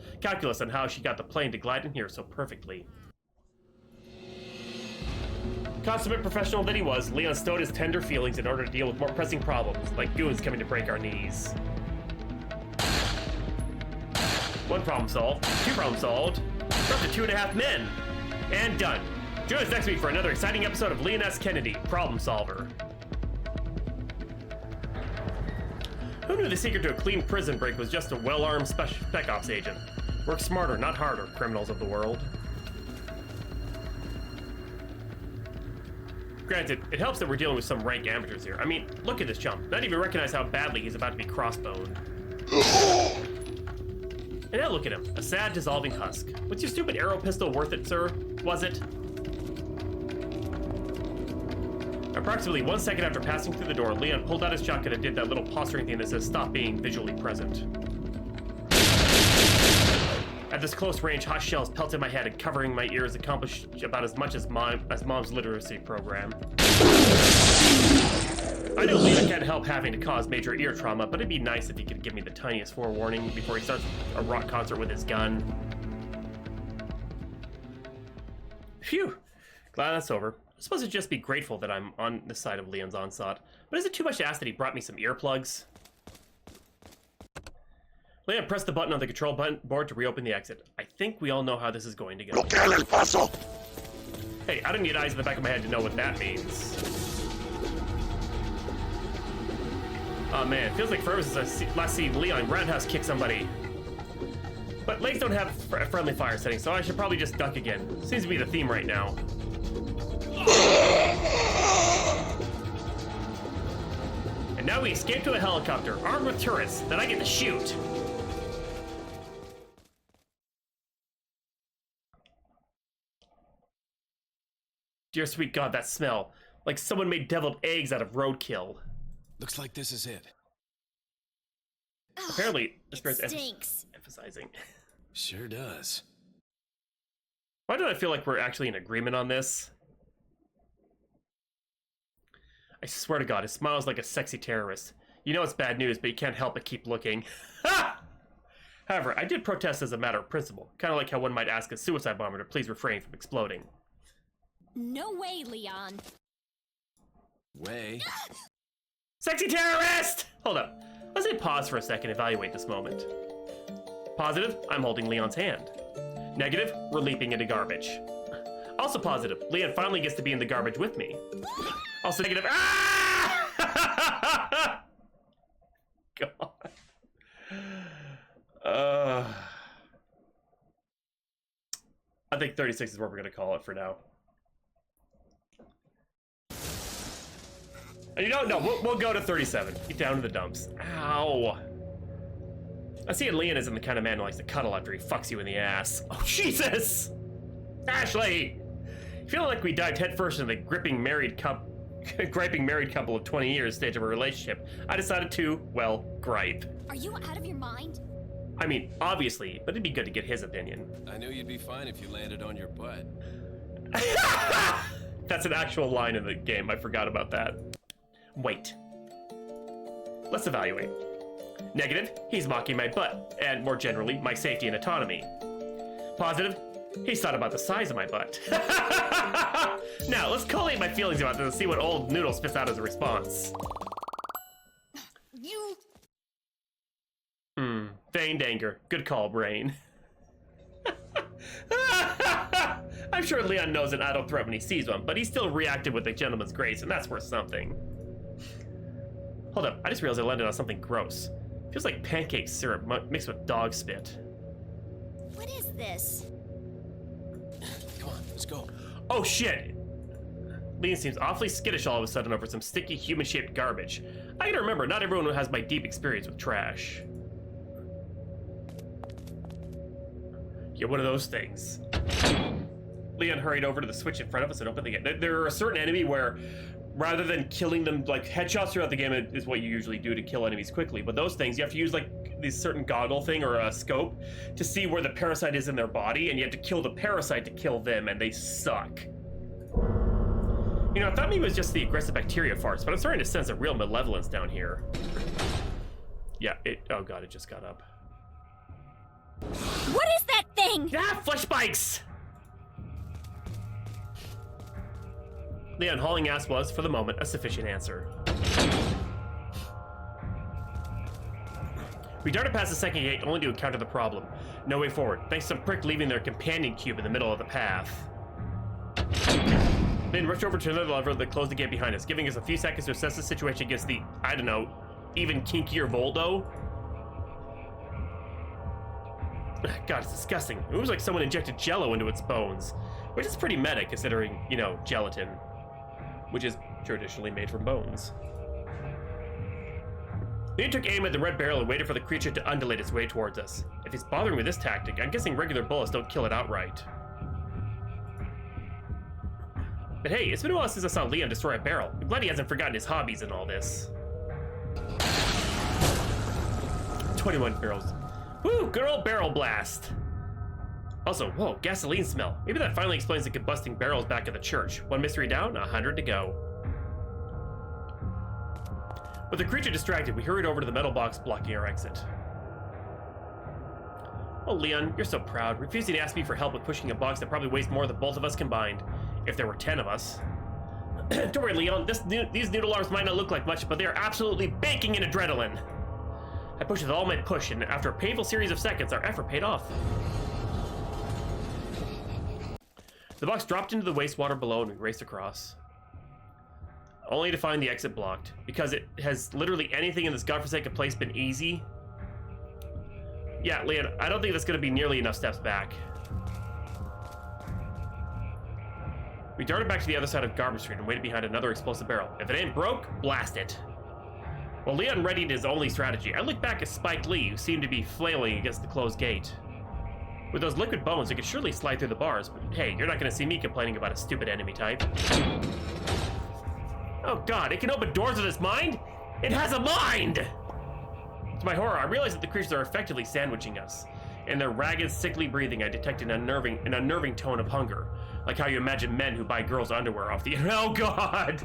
on how she got the plane to glide in here so perfectly. Consummate professional that he was, Leon stowed his tender feelings in order to deal with more pressing problems, like goons coming to break our knees. 1 problem solved, 2 problems solved, we're up to 2.5 men. And done. Join us next week for another exciting episode of Leon S. Kennedy, Problem Solver. Who knew the secret to a clean prison break was just a well-armed spec ops agent? Work smarter, not harder, criminals of the world. Granted, it helps that we're dealing with some rank amateurs here. I mean, look at this chump. Not even recognize how badly he's about to be crossboned. And now look at him, a sad, dissolving husk. Was your stupid arrow pistol worth it, sir? Was it? Approximately 1 second after passing through the door, Leon pulled out his shotgun and did that little posturing thing that says stop being visually present. At At this close range, hot shells pelted my head and covering my ears accomplished about as much as Mom's literacy program. I know Leon can't help having to cause major ear trauma, but it'd be nice if he could give me the tiniest forewarning before he starts a rock concert with his gun. Phew. Glad that's over. I'm supposed to just be grateful that I'm on the side of Leon's onslaught, but is it too much to ask that he brought me some earplugs? Leon pressed the button on the control board to reopen the exit. I think we all know how this is going to go. Hey, I don't need eyes in the back of my head to know what that means. Oh man, feels like forever since I last seen Leon roundhouse kick somebody. But legs don't have friendly fire settings, so I should probably just duck again. Seems to be the theme right now. And now we escape to a helicopter, armed with turrets, that I get to shoot. Dear sweet God, that smell. Like someone made deviled eggs out of roadkill. Looks like this is it. Apparently, this bears stinks. emphasizing. Sure does. Why do I feel like we're actually in agreement on this? I swear to God, his smile is like a sexy terrorist. You know it's bad news, but you can't help but keep looking. Ha! However, I did protest as a matter of principle. Kind of like how one might ask a suicide bomber to please refrain from exploding. No way, Leon. Way. Sexy terrorist! Hold up. Let's say pause for a second, evaluate this moment. Positive, I'm holding Leon's hand. Negative, we're leaping into garbage. Also positive, Leon finally gets to be in the garbage with me. Also negative, ah! God. I think 36 is what we're gonna call it for now. And you know, no, we'll go to 37. Get down to the dumps. Ow. I see Leon isn't the kind of man who likes to cuddle after he fucks you in the ass. Oh, Jesus! Ashley! Feeling like we dived headfirst into the griping married couple of 20 years stage of a relationship, I decided to, well, gripe. Are you out of your mind? I mean, obviously, but it'd be good to get his opinion. I knew you'd be fine if you landed on your butt. That's an actual line in the game. I forgot about that. Wait. Let's evaluate. Negative, he's mocking my butt, and more generally, my safety and autonomy. Positive, he's thought about the size of my butt. Now, let's collate my feelings about this and see what old Noodle spits out as a response. You... Feigned anger. Good call, brain. I'm sure Leon knows an idle threat when he sees one, but he still reacted with a gentleman's grace, and that's worth something. Hold up, I just realized I landed on something gross. Feels like pancake syrup mixed with dog spit. What is this? Come on, let's go. Oh shit! Leon seems awfully skittish all of a sudden over some sticky human-shaped garbage. I gotta remember, not everyone has my deep experience with trash. You're one of those things. Leon hurried over to the switch in front of us and opened the gate. There are a certain enemy where, rather than killing them, like headshots throughout the game is what you usually do to kill enemies quickly, but those things, you have to use like this certain goggle thing or a scope to see where the parasite is in their body, and you have to kill the parasite to kill them, and they suck. You know, I thought maybe it was just the aggressive bacteria farts, but I'm starting to sense a real malevolence down here. Yeah, oh god, it just got up. What is that thing? Ah, flesh spikes! Leon hauling ass was, for the moment, a sufficient answer. We darted past the second gate only to encounter the problem. No way forward, thanks to some prick leaving their companion cube in the middle of the path. Then rushed over to another lever that closed the gate behind us, giving us a few seconds to assess the situation against the, I don't know, even kinkier Voldo. God, it's disgusting. It moves like someone injected Jello into its bones, which is pretty meta considering, you know, gelatin, which is traditionally made from bones. Leon took aim at the red barrel and waited for the creature to undulate its way towards us. If he's bothering with this tactic, I'm guessing regular bullets don't kill it outright. But hey, it's been a while since I saw Leon destroy a barrel. I'm glad he hasn't forgotten his hobbies in all this. 21 barrels. Woo, good old barrel blast. Also, whoa, gasoline smell. Maybe that finally explains the combusting barrels back at the church. One mystery down, 100 to go. With the creature distracted, we hurried over to the metal box blocking our exit. Oh, Leon, you're so proud, refusing to ask me for help with pushing a box that probably weighs more than both of us combined, if there were 10 of us. Don't worry, Leon, these noodle arms might not look like much, but they are absolutely baking in adrenaline. I pushed with all my push, and after a painful series of seconds, our effort paid off. The box dropped into the wastewater below, and we raced across. Only to find the exit blocked. Because it has literally anything in this godforsaken place been easy? Yeah, Leon, I don't think that's going to be nearly enough steps back. We darted back to the other side of Garbage Street and waited behind another explosive barrel. If it ain't broke, blast it. While Leon readied his only strategy, I looked back at Spike Lee, who seemed to be flailing against the closed gate. With those liquid bones, it could surely slide through the bars, but hey, you're not going to see me complaining about a stupid enemy type. Oh god, it can open doors with its mind? It has a mind! To my horror, I realized that the creatures are effectively sandwiching us. In their ragged, sickly breathing, I detected an unnerving tone of hunger. Like how you imagine men who buy girls' underwear off the... Oh god!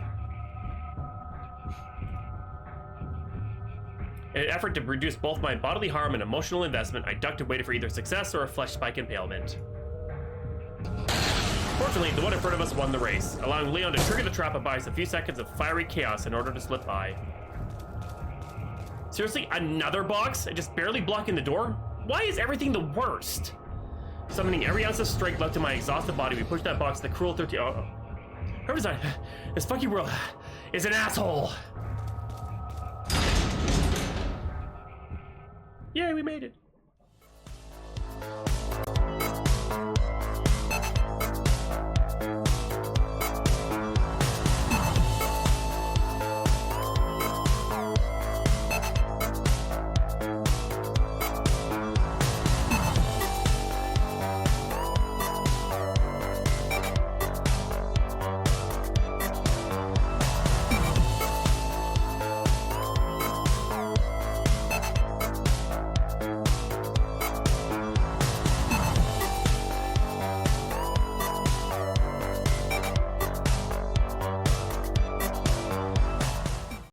In an effort to reduce both my bodily harm and emotional investment, I ducked and waited for either success or a flesh spike impalement. Fortunately, the one in front of us won the race, allowing Leon to trigger the trap and buy us a few seconds of fiery chaos in order to slip by. Seriously, another box? And just barely blocking the door? Why is everything the worst? Summoning every ounce of strength left in my exhausted body, we pushed that box to the cruel 13... Oh, whoever's that? This fucking world is an asshole! Yay, we made it.